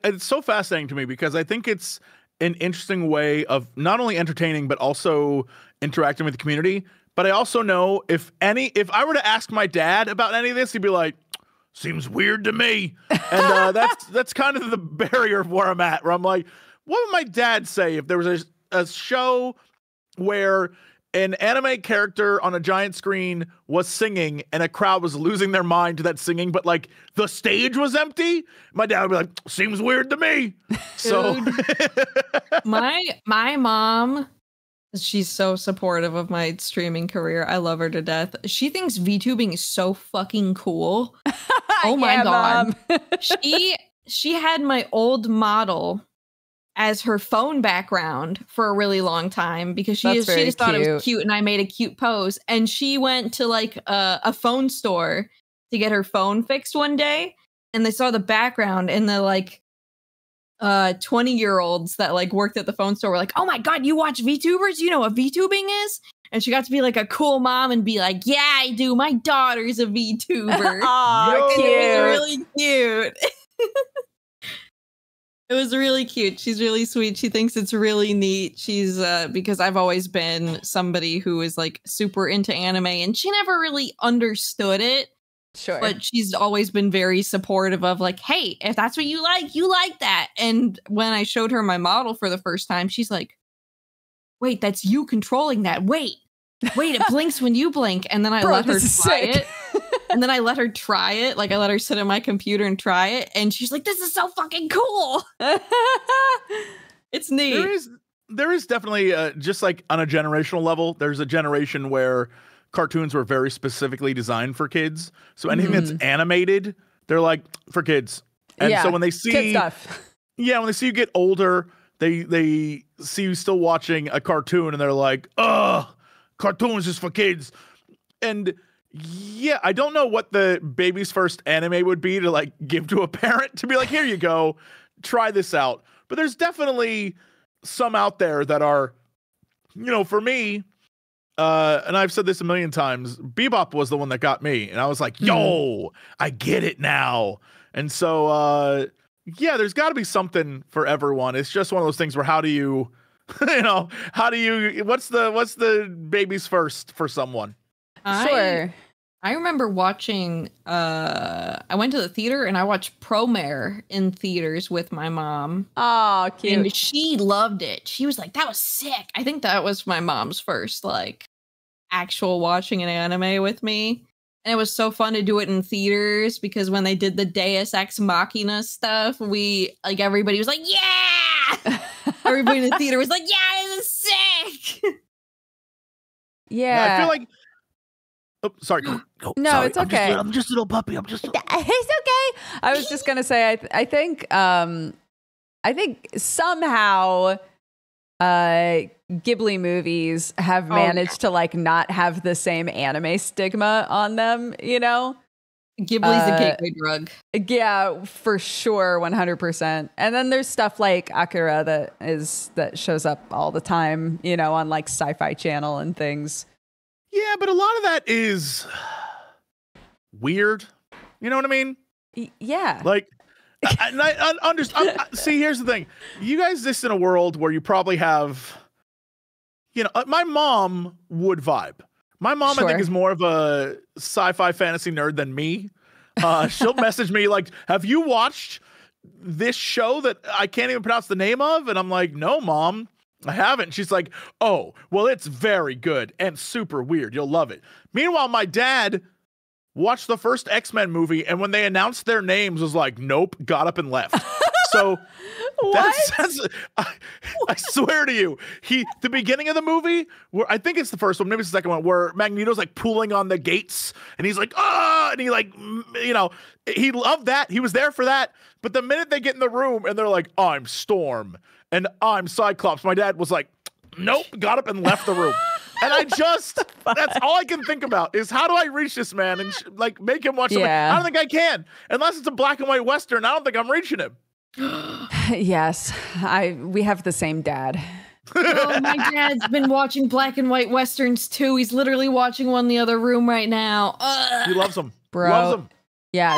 It's so fascinating to me because I think it's an interesting way of not only entertaining, but also interacting with the community. But I also know if I were to ask my dad about any of this, he'd be like, seems weird to me. And that's kind of the barrier of where I'm at, where I'm like, what would my dad say if there was a show where an anime character on a giant screen was singing and a crowd was losing their mind to that singing, but like the stage was empty? My dad would be like, seems weird to me. Dude, so my mom, she's so supportive of my streaming career. I love her to death. She thinks VTubing is so fucking cool. Oh my God. Mom. she had my old model as her phone background for a really long time because she just thought it was cute, and I made a cute pose. And she went to like a phone store to get her phone fixed one day, and they saw the background, and the like 20-year-olds that like worked at the phone store were like, "Oh my God, you watch VTubers? You know what VTubing is?" And she got to be like a cool mom and be like, "Yeah, I do. My daughter's a VTuber." Oh, cute. It was really cute. It was really cute. She's really sweet. She thinks it's really neat. She's because I've always been somebody who is like super into anime, and she never really understood it. Sure. But she's always been very supportive of like, hey, if that's what you like that. And when I showed her my model for the first time, she's like, wait, that's you controlling that. Wait, it blinks when you blink. And then I let her try it. And then I let her try it. Like I let her sit at my computer and try it. And she's like, this is so fucking cool. It's neat. There is definitely just like on a generational level, there's a generation where cartoons were very specifically designed for kids. So anything that's animated, they're like for kids. And so when they see kid stuff. Yeah, when they see you get older, they see you still watching a cartoon and they're like, "Ugh, cartoons is for kids." And yeah, I don't know what the baby's first anime would be to like give to a parent to be like, "Here you go, try this out." But there's definitely some out there that are, you know, for me, and I've said this a million times, Bebop was the one that got me. And I was like, yo, I get it now. And so, yeah, there's got to be something for everyone. It's just one of those things where how do you, what's the baby's first for someone? Sure. I remember watching, I went to the theater and I watched Promare in theaters with my mom. Oh, cute. And she loved it. She was like, that was sick. I think that was my mom's first, like, actual watching an anime with me. And it was so fun to do it in theaters because when they did the Deus Ex Machina stuff, everybody was like, yeah! Everybody in the theater was like, yeah, this is sick! Yeah. I feel like, oh, sorry. Go. No, sorry. it's okay. I'm just a little puppy. It's okay. I was just gonna say, I think somehow, Ghibli movies have managed to like not have the same anime stigma on them. You know, Ghibli's a gateway drug. Yeah, for sure, 100%. And then there's stuff like Akira that shows up all the time. You know, on like Sci-Fi Channel and things. Yeah, but a lot of that is weird. You know what I mean? Yeah. Like, I understand. See, here's the thing. You guys exist in a world where you probably have, you know, my mom would vibe. My mom, I think, is more of a sci-fi fantasy nerd than me. She'll message me like, have you watched this show that I can't even pronounce the name of? And I'm like, no, Mom. I haven't. She's like, oh, well, it's very good and super weird. You'll love it. Meanwhile, my dad watched the first X-Men movie, and when they announced their names, was like, nope, got up and left. So that's I swear to you, the beginning of the movie, where I think it's the first one, maybe it's the second one, where Magneto's like pulling on the gates, and he's like, ah, and he like, you know, he loved that. He was there for that. But the minute they get in the room and they're like, I'm Storm and I'm Cyclops, my dad was like, nope, got up and left the room. And that's all I can think about is how do I reach this man and like make him watch something? I don't think I can. Unless it's a black and white Western, I don't think I'm reaching him. Yes, we have the same dad. Oh, my dad's been watching black and white Westerns too. He's literally watching one in the other room right now. He loves them. Bro. Loves them. Yeah,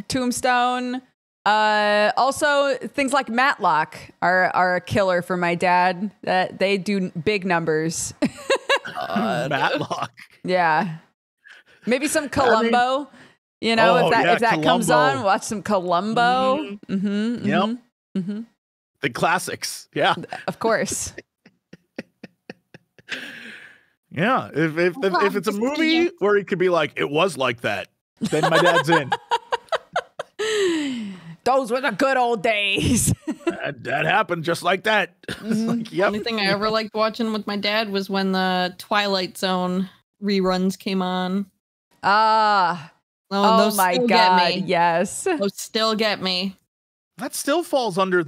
Tombstone. Also, things like Matlock are a killer for my dad. That they do big numbers. Matlock. Yeah. Maybe some Columbo. You know, if that comes on, watch some Columbo. The classics. Yeah. Of course. Yeah. If it's a movie where it could be like, it was like that, then my dad's in. Those were the good old days. that happened just like that. Like, yep. The only thing I ever liked watching with my dad was when the Twilight Zone reruns came on. Oh my God. Yes. Those still get me. That still falls under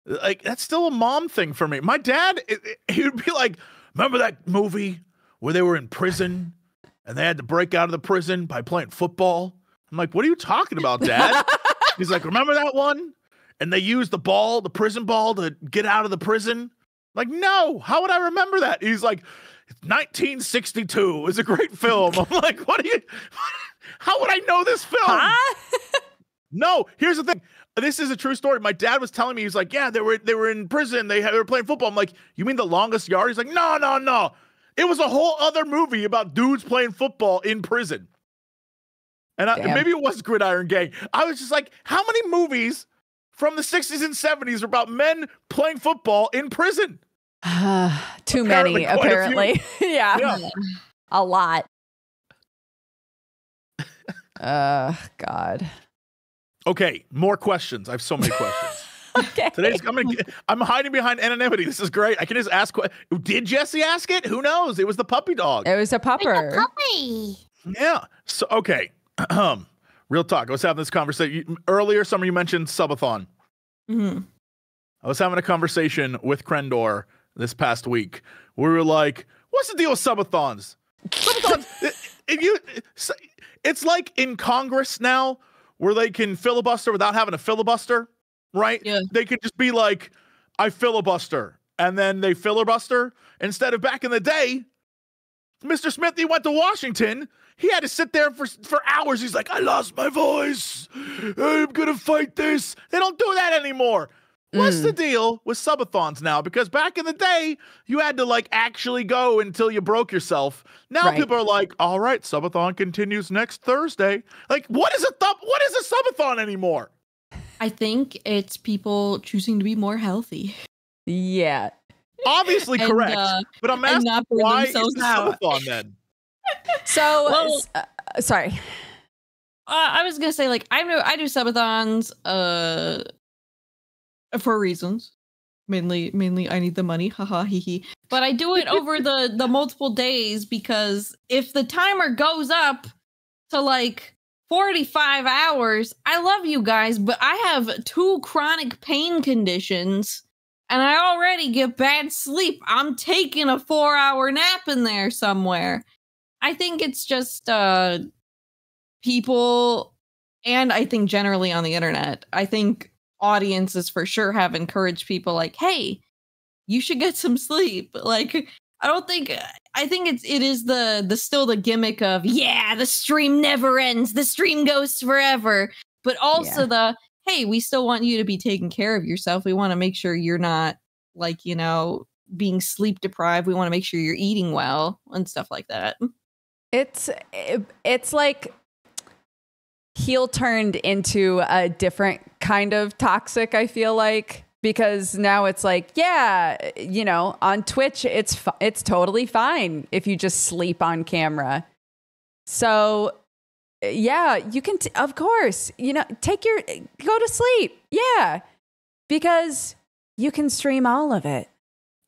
that's still a mom thing for me. My dad, he would be like, remember that movie where they were in prison and they had to break out of the prison by playing football? I'm like, what are you talking about, Dad? He's like, remember that one? And they used the prison ball to get out of the prison? Like, no, how would I remember that? He's like, 1962 is a great film. I'm like, how would I know this film? Huh? No, here's the thing. This is a true story. My dad was telling me, he's like, yeah, they were in prison. They were playing football. I'm like, you mean The Longest Yard? He's like, no. It was a whole other movie about dudes playing football in prison. And maybe it was Gridiron Gang. I was just like, how many movies from the 60s and 70s are about men playing football in prison? Too many, apparently. Yeah. A lot. God. Okay, more questions. I have so many questions. Okay. I'm hiding behind anonymity. This is great. I can just ask. Did Jesse ask it? Who knows? It was the puppy dog. It was a pupper. Puppy. Yeah. So okay. Real talk. I was having this conversation earlier. Some of you mentioned subathon. Mm-hmm. I was having a conversation with Krendor this past week. We were like, "What's the deal with subathons? Subathons. It's like in Congress now, where they can filibuster without having a filibuster, right? Yeah. They could just be like, I filibuster, and then they filibuster. Instead of back in the day, Mr. Smith, he went to Washington. He had to sit there for hours. He's like, I lost my voice. I'm going to fight this. They don't do that anymore. What's the deal with subathons now? Because back in the day, you had to like actually go until you broke yourself. Now people are like, all right, subathon continues next Thursday. Like, what is a subathon anymore? I think it's people choosing to be more healthy. Yeah. Obviously correct. But I'm asking, why is the subathon then? So, sorry. I was gonna say, like, I do subathons for reasons. Mainly I need the money. Haha hee hee. But I do it over the multiple days because if the timer goes up to like 45 hours, I love you guys, but I have 2 chronic pain conditions and I already get bad sleep. I'm taking a 4-hour nap in there somewhere. I think it's just people, and I think generally on the internet, I think audiences for sure have encouraged people like, hey, you should get some sleep. Like, I think it is the still the gimmick of, yeah, the stream never ends, the stream goes forever, but also hey, we still want you to be taking care of yourself. We want to make sure you're not like, being sleep deprived. We want to make sure you're eating well and stuff like that. It's like heel turned into a different kind of toxic, I feel like, because now it's like, yeah, on Twitch, it's totally fine if you just sleep on camera. So yeah, you can, of course, go to sleep. Yeah. Because you can stream all of it.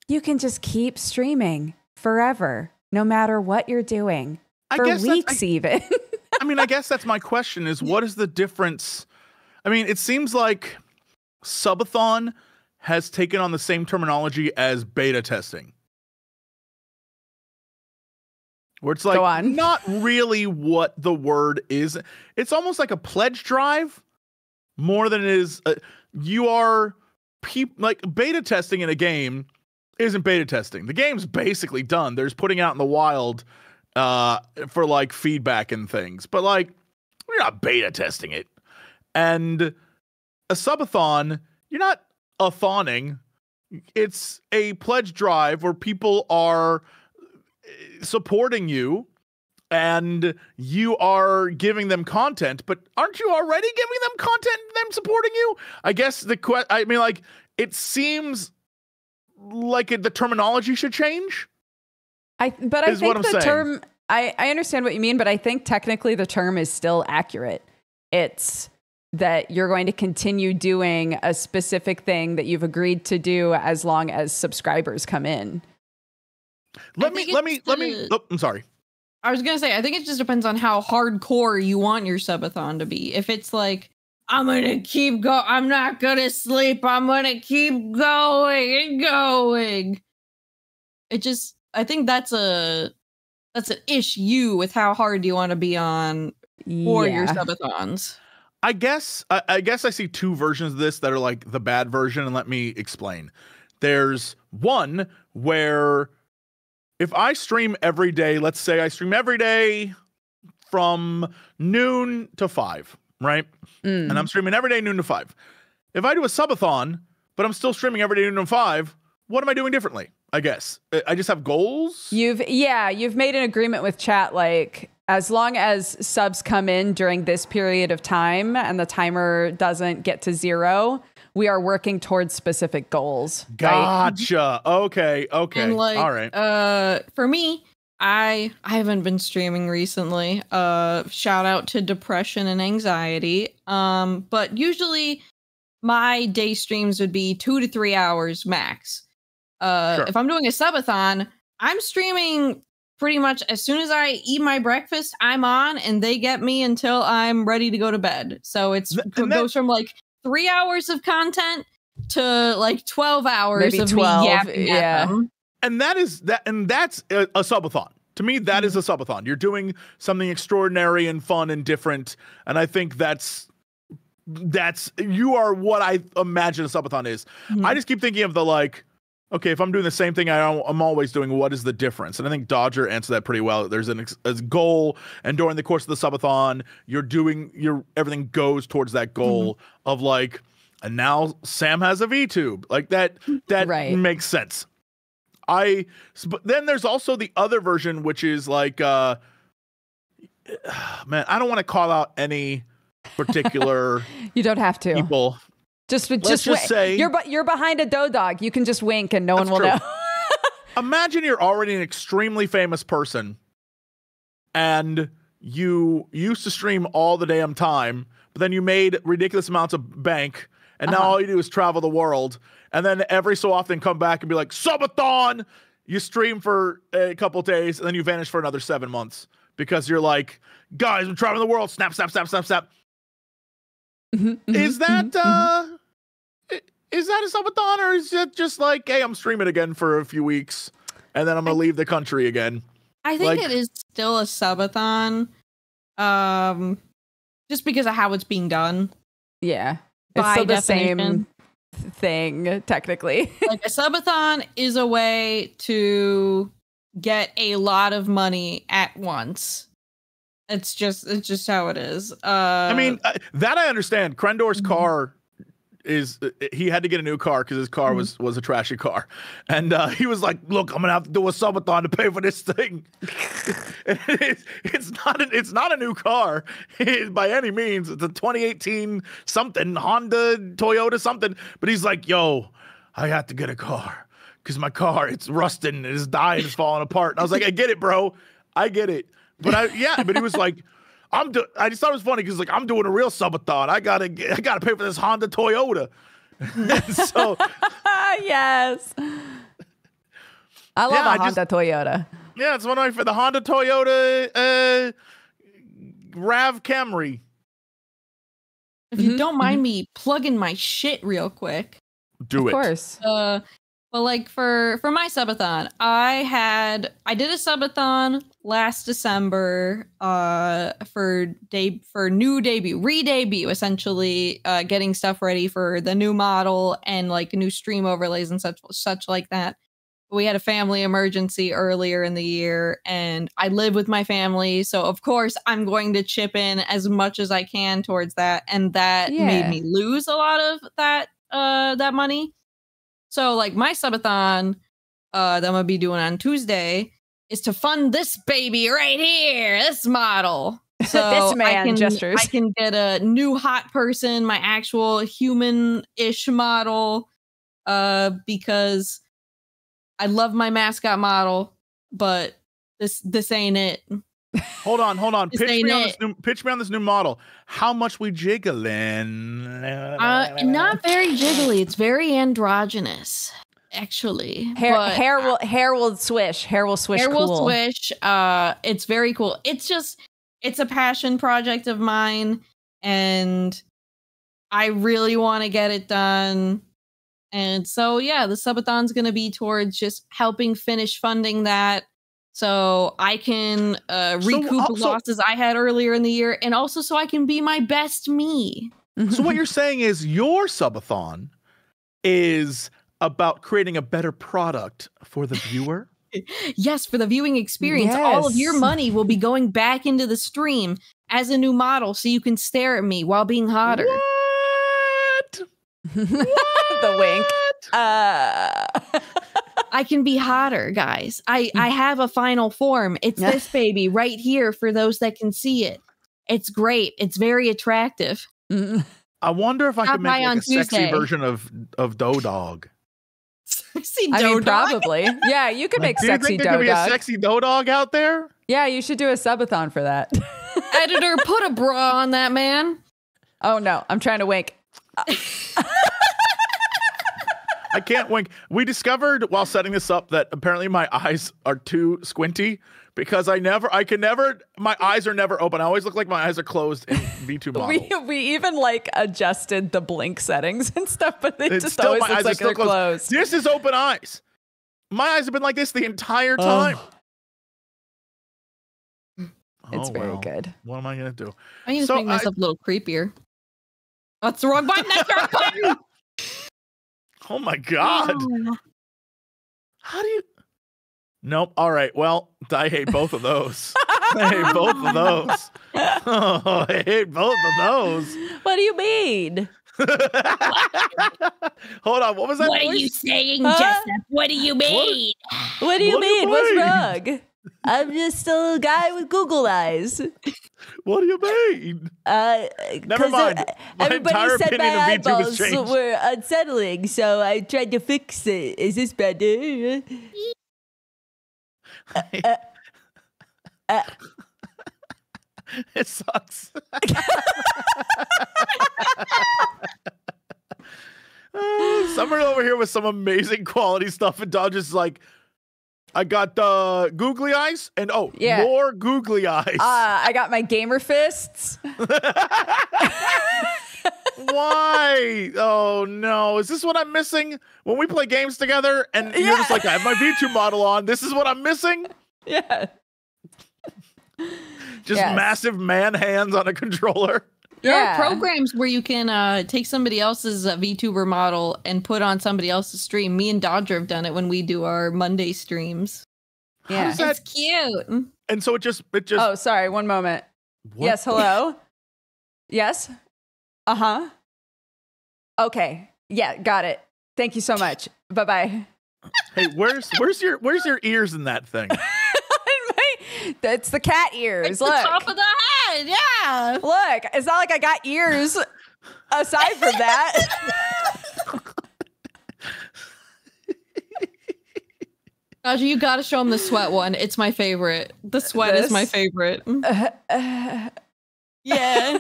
You can just keep streaming forever, no matter what you're doing. For weeks even. I guess that's my question is, what is the difference? I mean, it seems like subathon has taken on the same terminology as beta testing. Where it's like not really what the word is. It's almost like a pledge drive more than it is. Like beta testing in a game isn't beta testing. The game's basically done. There's putting out in the wild for like feedback and things, but like we're not beta testing it. And a subathon, you're not a-thoning. It's a pledge drive where people are supporting you and you are giving them content, but aren't you already giving them content and them supporting you? I guess it seems like the terminology should change. I think the term, I understand what you mean, but I think technically the term is still accurate. It's that you're going to continue doing a specific thing that you've agreed to do as long as subscribers come in. I'm sorry. I was gonna say, I think it just depends on how hardcore you want your subathon to be. If it's like, I'm gonna keep going, I'm not gonna sleep, I'm gonna keep going and going. It just, I think that's an issue with how hard you want to be on for your subathons. I guess I see two versions of this that are like the bad version, and let me explain. There's one where if I stream every day, let's say I stream every day from noon to 5, right? And I'm streaming every day noon to 5. If I do a subathon, but I'm still streaming every day noon to 5, what am I doing differently? I guess I just have goals. You've made an agreement with chat, like, as long as subs come in during this period of time and the timer doesn't get to 0, we are working towards specific goals. Gotcha. Right? Okay. And like, all right. For me, I haven't been streaming recently. Shout out to depression and anxiety. But usually my day streams would be 2 to 3 hours max. Sure. If I'm doing a subathon, I'm streaming pretty much as soon as I eat my breakfast, I'm on, and they get me until I'm ready to go to bed. So it goes from like 3 hours of content to like 12 hours maybe of 12, me yapping at them. And that's a subathon. To me, that is a subathon. You're doing something extraordinary and fun and different, and I think that's you are what I imagine a subathon is. I just keep thinking of the like, okay, if I'm doing the same thing I'm always doing, what is the difference? And I think Dodger answered that pretty well. There's a goal, and during the course of the subathon, everything goes towards that goal of like, and now Sam has a VTube. Like that right. Makes sense. But then there's also the other version, which is like, man, I don't want to call out any particular you don't have to people. Just say you're behind a dog. You can just wink and no one will know. Imagine you're already an extremely famous person and you used to stream all the damn time, but then you made ridiculous amounts of bank, and now all you do is travel the world, and then every so often come back and be like, subathon! You stream for a couple days, and then you vanish for another 7 months because you're like, guys, I'm traveling the world, snap, snap, snap, snap, snap. Is that a subathon, or is it just like, hey, I'm streaming again for a few weeks and then I'm gonna leave the country again? I think it is still a subathon, just because of how it's being done. Yeah, it's still the same thing technically. Like a subathon is a way to get a lot of money at once. It's just how it is. I mean, that I understand. Krendor's car he had to get a new car because his car was a trashy car, and he was like, "Look, I'm gonna have to do a subathon to pay for this thing." It's not a new car by any means. It's a 2018 something Honda, Toyota something. But he's like, "Yo, I have to get a car because my car, it's rusting, it's dying, it's falling apart." And I was like, "I get it, bro. I get it." But but he was like, I just thought it was funny because like, I'm doing a real subathon. I gotta pay for this Honda Toyota. So yes, I love a Honda Toyota. Yeah, it's one of for the Honda Toyota Rav Camry. If you don't mind me plugging my shit real quick, do it. Of course. Well, like for my subathon, I did a subathon last December for new re-debut, essentially getting stuff ready for the new model and like new stream overlays and such like that. We had a family emergency earlier in the year, and I live with my family, so of course I'm going to chip in as much as I can towards that, and that made me lose a lot of that money. So, like, my subathon that I'm going to be doing on Tuesday is to fund this baby right here, this model. So this man gestures. I can get a new hot person, my actual human-ish model, because I love my mascot model, but this ain't it. Hold on. Pitch me on this new model. How much we jiggling? Not very jiggly. It's very androgynous. actually. Hair will swish. Hair will swish. Hair cool. will swish. It's very cool. It's a passion project of mine, and I really want to get it done. And so, yeah, the subathon's going to be towards just helping finish funding that, so I can recoup losses I had earlier in the year, and also so I can be my best me. So what you're saying is your subathon is about creating a better product for the viewer? Yes, for the viewing experience. Yes. All of your money will be going back into the stream as a new model, so you can stare at me while being hotter. What? The wink. I can be hotter, guys. I have a final form. It's this baby right here for those that can see it. It's great. It's very attractive. I wonder if I could make like a sexy version of Dough Dog. Sexy Dough Dog? Probably. Yeah, you could make sexy Dough Dog. Do you think there could be a sexy Dough Dog out there? Yeah, you should do a subathon for that. Editor, put a bra on that man. Oh, no. I'm trying to wink. I can't wink. We discovered while setting this up that apparently my eyes are too squinty because my eyes are never open. I always look like my eyes are closed in V2 models. We even like adjusted the blink settings and stuff, but it just still, always my looks eyes like are still they're closed. This is open eyes. My eyes have been like this the entire time. It's very good. What am I going to do? I need to make myself a little creepier. That's the wrong button. That's the wrong button. Oh my God. Oh. How do you? Nope. All right. Well, I hate both of those. I hate both of those. Oh, I hate both of those. What do you mean? Hold on. What was that? What are you saying, Jessup? What do you mean? What do you mean? What's wrong? I'm just a little guy with Google eyes. What do you mean? Never mind. Everybody said my eyeballs were unsettling, so I tried to fix it. Is this better? It sucks. Summer over here with some amazing quality stuff, and Dodge is like, I got the googly eyes and more googly eyes. I got my gamer fists. Why? Oh no. Is this what I'm missing when we play games together and you're just like, I have my V2 model on. This is what I'm missing? Yeah. Just massive man hands on a controller. There are programs where you can take somebody else's VTuber model and put on somebody else's stream. Me and Dodger have done it when we do our Monday streams. Yeah, it's cute. And so it just. Oh, sorry. One moment. What? Yes. Hello. Yes. Uh-huh. Okay. Yeah. Got it. Thank you so much. Bye-bye. Hey, where's your ears in that thing? That's the cat ears. It's Look. The top of the head. Yeah. Look, it's not like I got ears aside from that. Dodger, you got to show him the sweat one. It's my favorite. The sweat is my favorite. Yeah.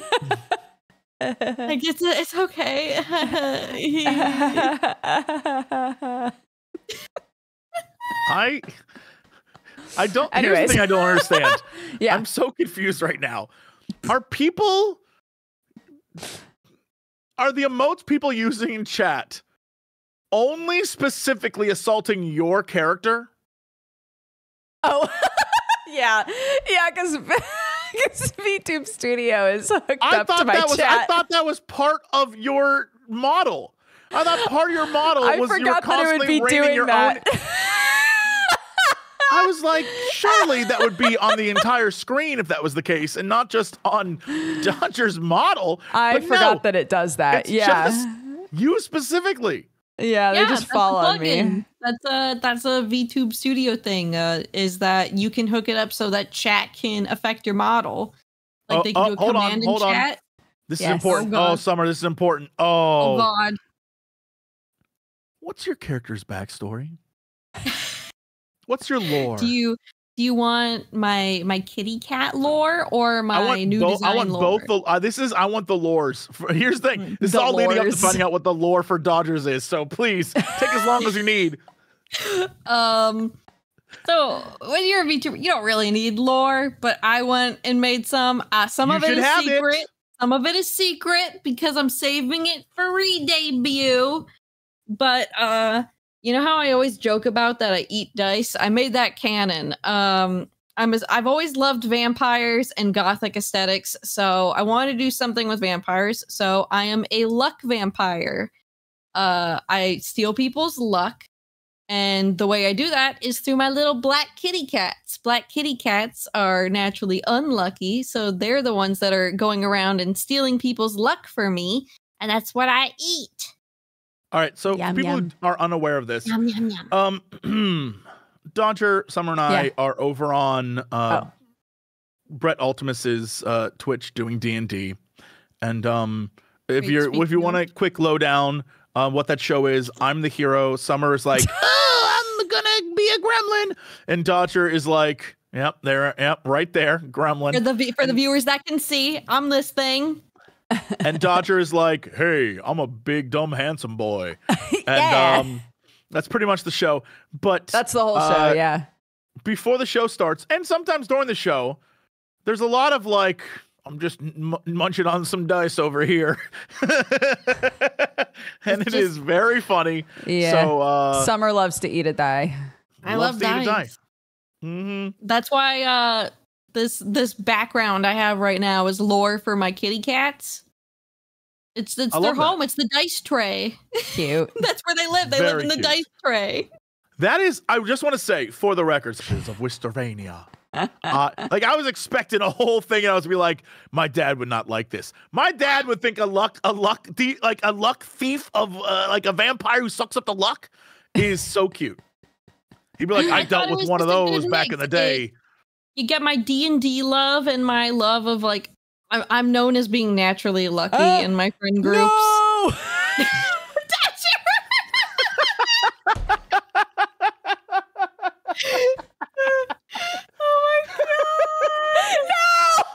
Like it's okay. I don't. Anyways. Here's the thing I don't understand. Yeah. I'm so confused right now. Are the emotes people using in chat only specifically assaulting your character? Oh, yeah, because VTube Studio is hooked up to my chat. I thought that was part of your model. I thought part of your model was you were constantly rating your own. I was like, surely that would be on the entire screen if that was the case, and not just on Dodger's model. I forgot that it does that. Yeah, just you specifically. Yeah, they just follow me. That's a VTube Studio thing. Is that you can hook it up so that chat can affect your model, like they can do a command in chat. This is important. Oh, Summer, this is important. Oh God. What's your character's backstory? What's your lore? Do Do you want my kitty cat lore or my new design I want lore? both. I want the lores. Here's the thing. This is all leading up to finding out what the lore for Dodgers is. So please take as long as you need. So when you're a VTuber, you don't really need lore, but I went and made some. Some of it is secret. Some of it is secret because I'm saving it for re-debut. But you know how I always joke about that I eat dice? I made that canon. I've always loved vampires and gothic aesthetics, so I want to do something with vampires. So I am a luck vampire. I steal people's luck. And the way I do that is through my little black kitty cats. Black kitty cats are naturally unlucky, so they're the ones that are going around and stealing people's luck for me, and that's what I eat. All right, so for people who are unaware of this, Dodger, Summer, and I are over on Brett Ultimus's Twitch doing D&D, and if you want a quick lowdown. What that show is, I'm the hero. Summer is like, oh, I'm gonna be a gremlin, and Dodger is like, right there, gremlin. For the viewers that can see, I'm this thing. And Dodger is like, hey, I'm a big, dumb, handsome boy. And that's pretty much the show. But that's the whole show, yeah. Before the show starts, and sometimes during the show, there's a lot of like, I'm just munching on some dice over here. And it is very funny. Yeah. So Summer loves to eat a die. I love dice. Mm-hmm. That's why this background I have right now is lore for my kitty cats. It's their home. It's the dice tray. Cute. That's where they live. They live in the dice tray. That is, I just want to say, for the record, citizens of Wistervania. Like I was expecting a whole thing, and I was be like, my dad would not like this. My dad would think a luck thief of like a vampire who sucks up the luck is so cute. He'd be like, I dealt with one of those back in the day. You get my D&D love and my love of like, I'm known as being naturally lucky in my friend groups. No!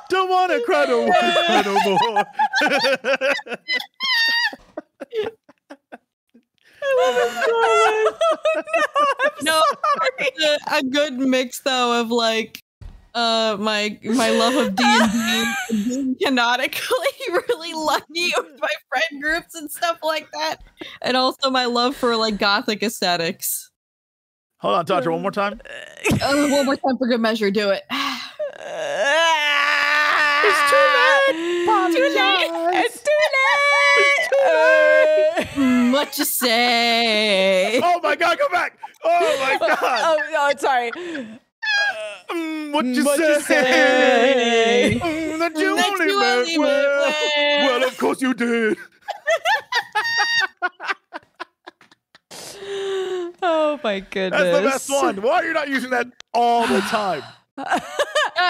Don't want to cry no more. No, a good mix though of like my love of D&D being canonically really lucky with my friend groups and stuff like that, and also my love for like gothic aesthetics. Hold on, Dodger, one more time. One more time for good measure. Do it. It's too late. It's too late. What you say? Oh my God, go back. Oh my God. Oh, sorry. What you say? That you only meant well. Well, of course you did. Oh my goodness. That's the best one. Why are you not using that all the time?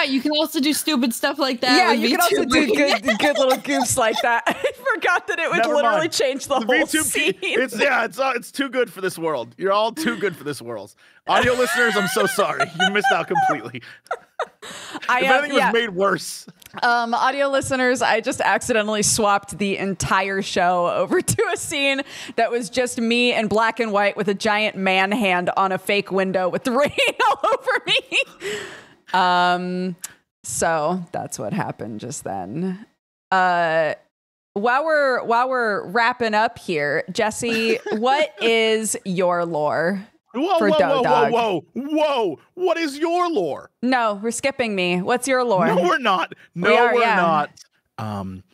You can also do stupid stuff like that. Yeah, you can also do good little goofs like that. I forgot that it would literally change the whole scene. It's too good for this world. You're all too good for this world. Audio listeners, I'm so sorry. You missed out completely. I think it was made worse. Audio listeners, I just accidentally swapped the entire show over to a scene that was just me in black and white with a giant man hand on a fake window with the rain all over me. So that's what happened just then. While we're wrapping up here, Jesse, what is your lore? Whoa. What is your lore? No, we're skipping me. What's your lore? No, we're not. No, we're not. And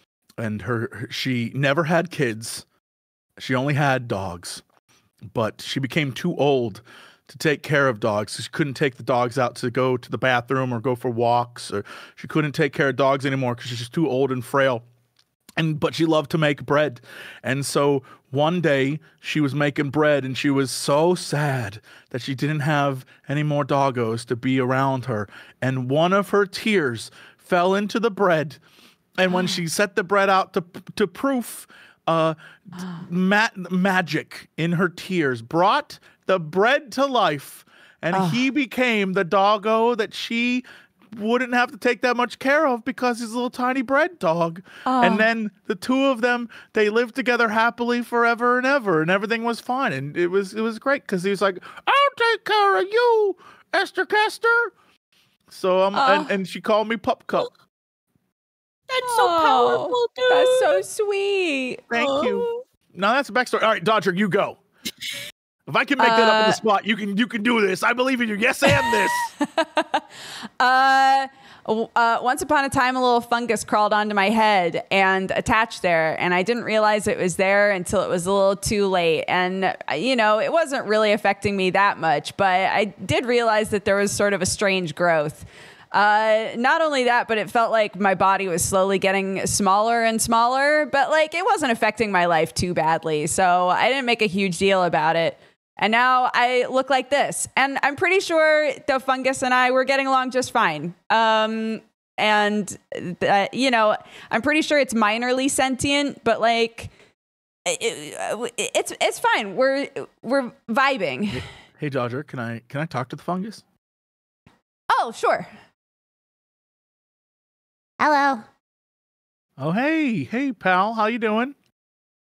she never had kids. She only had dogs. But she became too old to take care of dogs. She couldn't take the dogs out to go to the bathroom or go for walks, or she couldn't take care of dogs anymore because she's just too old and frail. But she loved to make bread. And so one day she was making bread and she was so sad that she didn't have any more doggos to be around her. And one of her tears fell into the bread. And when she set the bread out to proof, magic in her tears brought the bread to life. and he became the doggo that she wouldn't have to take that much care of because he's a little tiny bread dog. And then the two of them, they lived together happily forever and ever, and everything was fine. And it was great because he was like, I'll take care of you, Esther Kester. So and she called me Pup Cup. That's so powerful, dude. That's so sweet. Thank you. Now that's the backstory. All right, Dodger, you go. If I can make that up in the spot, you can do this. I believe in you. Yes, and this. Once upon a time, a little fungus crawled onto my head and attached there, and I didn't realize it was there until it was a little too late. And, it wasn't really affecting me that much, but I did realize that there was sort of a strange growth. Not only that, but it felt like my body was slowly getting smaller and smaller, but it wasn't affecting my life too badly. So I didn't make a huge deal about it. And now I look like this. And I'm pretty sure the fungus and I were getting along just fine. I'm pretty sure it's minorly sentient, but it's fine. We're vibing. Hey, Dodger, can I talk to the fungus? Oh, sure. Hello. Oh, hey, pal. How you doing?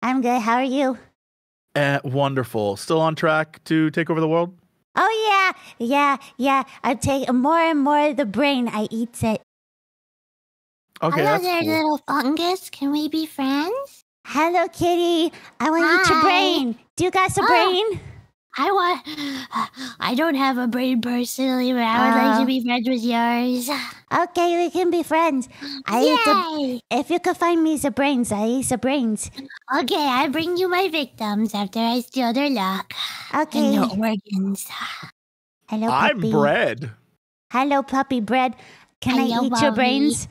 I'm good. How are you? Wonderful. Still on track to take over the world? Oh, yeah. I take more and more of the brain. I eat it. Okay, Hello that's there, cool. little fungus. Can we be friends? Hello, kitty. I want to eat your brain. Do you got some brain? I don't have a brain personally, but I would like to be friends with yours. Okay, we can be friends. If you could find me the brains, I eat the brains. Okay, I bring you my victims after I steal their luck. Okay. And their organs. Hello, puppy. I'm bread. Hello, puppy bread. Can I eat your brains?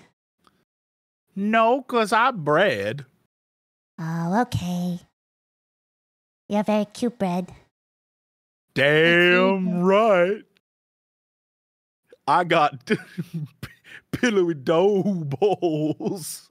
No, because I'm bread. Oh, okay. You're very cute, bread. Damn right. I got pillowy dough balls.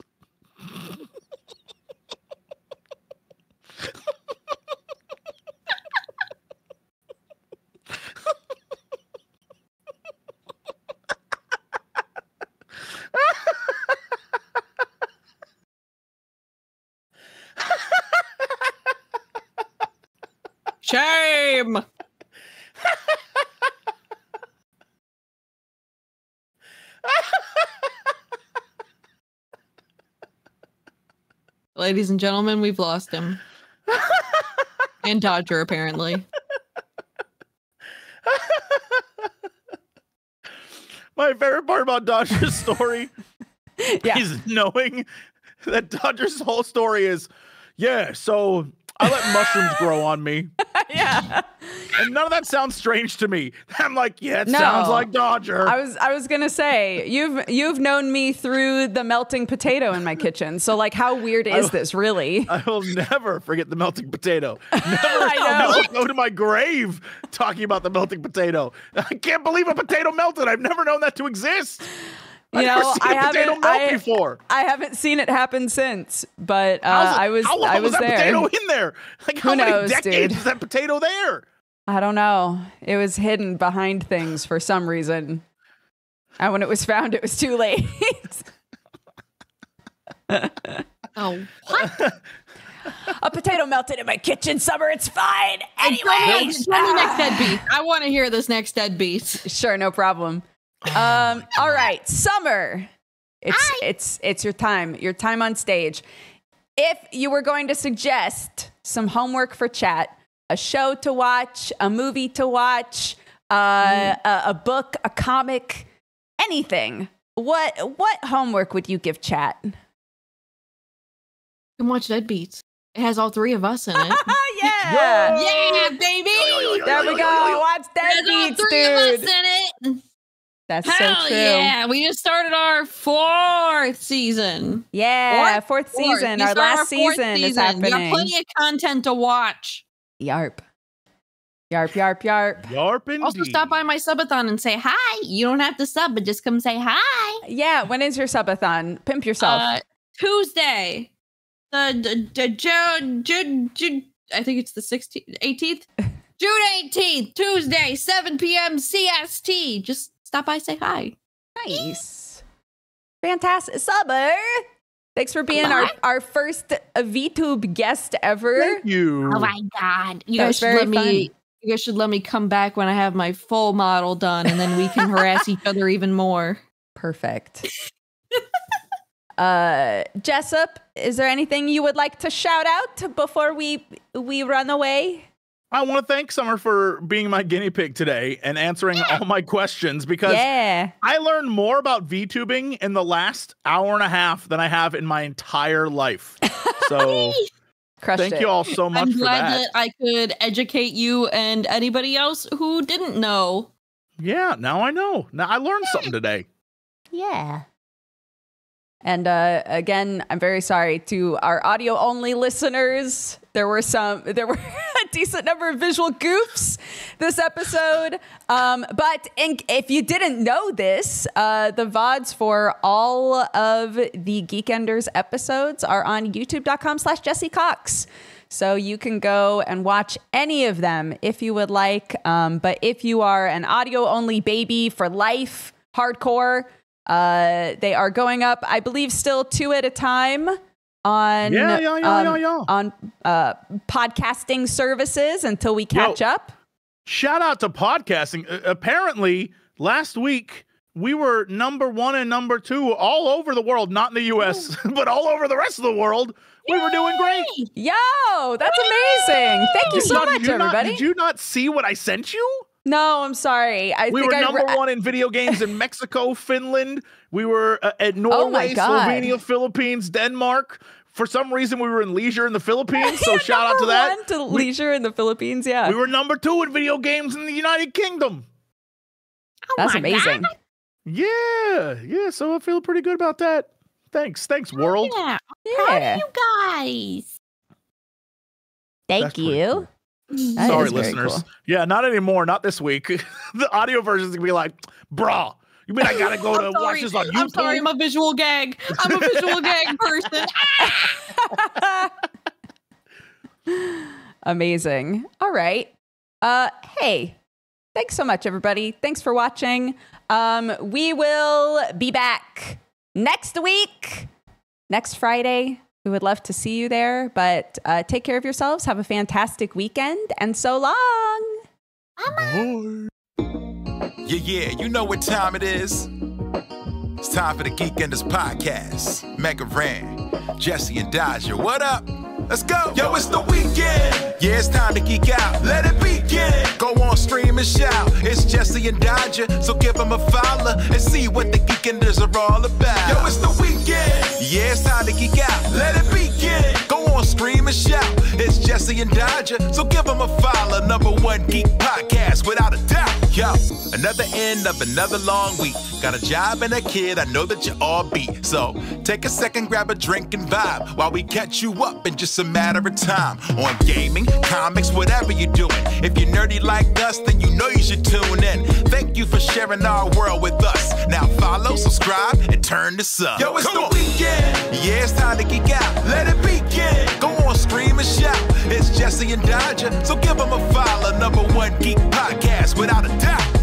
Shame. Ladies and gentlemen, we've lost him. And Dodger, apparently. My favorite part about Dodger's story is knowing that Dodger's whole story is, so I let mushrooms grow on me. Yeah. And none of that sounds strange to me. I'm like, it sounds like Dodger. I was gonna say, you've known me through the melting potato in my kitchen. So how weird is this really? I will never forget the melting potato. I'll go to my grave talking about the melting potato. I can't believe a potato melted. I've never known that to exist. I haven't seen it happen since, but how long I was that there. Potato in there? How many decades is that potato there? I don't know. It was hidden behind things for some reason. And when it was found, it was too late. Oh, what? A potato melted in my kitchen, Summer. It's fine. Anyway, next deadbeat. I want to hear this next deadbeat. Sure, no problem. All right, Summer. It's your time. Your time on stage. If you were going to suggest some homework for chat, a show to watch, a movie to watch, a book, a comic, anything, what homework would you give chat? You can watch Deadbeats. It has all three of us in it. Yeah, baby. There we go. Watch Deadbeats, all three of us in it. That's Hell so true. Yeah, we just started our fourth season. Yeah, fourth season. Our last season is happening. We got plenty of content to watch. Yarp. Yarp, yarp, yarp. Yarp indeed. Also, stop by my subathon and say hi. You don't have to sub, but just come say hi. Yeah, when is your subathon? Pimp yourself. Tuesday. I think it's the 18th. June 18th, Tuesday, 7 p.m. CST. Just stop by, say hi. Nice. Fantastic. Summer, thanks for being our first VTube guest ever. Thank you. Oh my God. You guys should let me come back when I have my full model done, and then we can harass each other even more. Perfect. Jessup, is there anything you would like to shout out before we run away? I want to thank Summer for being my guinea pig today and answering all my questions, because I learned more about VTubing in the last hour and a half than I have in my entire life. So thank you all so much for that. I'm glad that I could educate you and anybody else who didn't know. Yeah, now I know. Now I learned something today. Yeah. And again, I'm very sorry to our audio only listeners. There were a decent number of visual goofs this episode. But if you didn't know this, the VODs for all of the Geekenders episodes are on youtube.com/Jessie Cox. So you can go and watch any of them if you would like. But if you are an audio only baby for life, hardcore, they are going up, I believe, still 2 at a time on on podcasting services until we catch up. Shout out to podcasting. Apparently, last week we were #1 and #2 all over the world, not in the US, but all over the rest of the world. We were doing great. Yo, that's amazing. Thank you so much, everybody. Did you not see what I sent you? No, I'm sorry. We were #1 in video games in Mexico, Finland. We were at Norway, Slovenia, Philippines, Denmark. For some reason, we were in Leisure in the Philippines, so shout out to that. Leisure in the Philippines, yeah. We were #2 in video games in the United Kingdom. That's amazing. God. Yeah, so I feel pretty good about that. Thanks, world. Yeah. Proud of you guys. Thank you. Cool. Sorry, listeners. Cool. Yeah, not anymore. Not this week. The audio version is gonna be like, brah, you mean I gotta go to watch this on YouTube? I'm sorry, I'm a visual gag. I'm a visual gag person. Amazing. All right. Hey, thanks so much, everybody. Thanks for watching. We will be back next week, next Friday. We would love to see you there, but take care of yourselves. Have a fantastic weekend, and so long. Bye. Yeah, you know what time it is. It's time for the Geekenders podcast. Mega Ran, Jesse and Dodger, what up? Let's go. Yo, it's the weekend. Yeah, it's time to geek out. Let it begin. Go on, stream and shout. It's Jesse and Dodger, so give them a follow and see what the Geekenders are all about. Yo, it's the weekend. Yeah, it's time to geek out. Let it begin. Go on, stream and shout. It's Jesse and Dodger, so give them a follow. #1 geek podcast, without a doubt. Yo, another end of another long week. Got a job and a kid, I know that you all beat. So take a second, grab a drink and vibe while we catch you up in just a matter of time. On gaming, comics, whatever you're doing. If you're nerdy like us, then you know you should tune in. Thank you for sharing our world with us. Now follow, subscribe, and turn this up. Yo, it's the weekend. Yeah, it's time to geek out. Let it begin. Go on, stream and shout. It's Jesse and Dodger, so give them a follow. #1 geek podcast, without a doubt.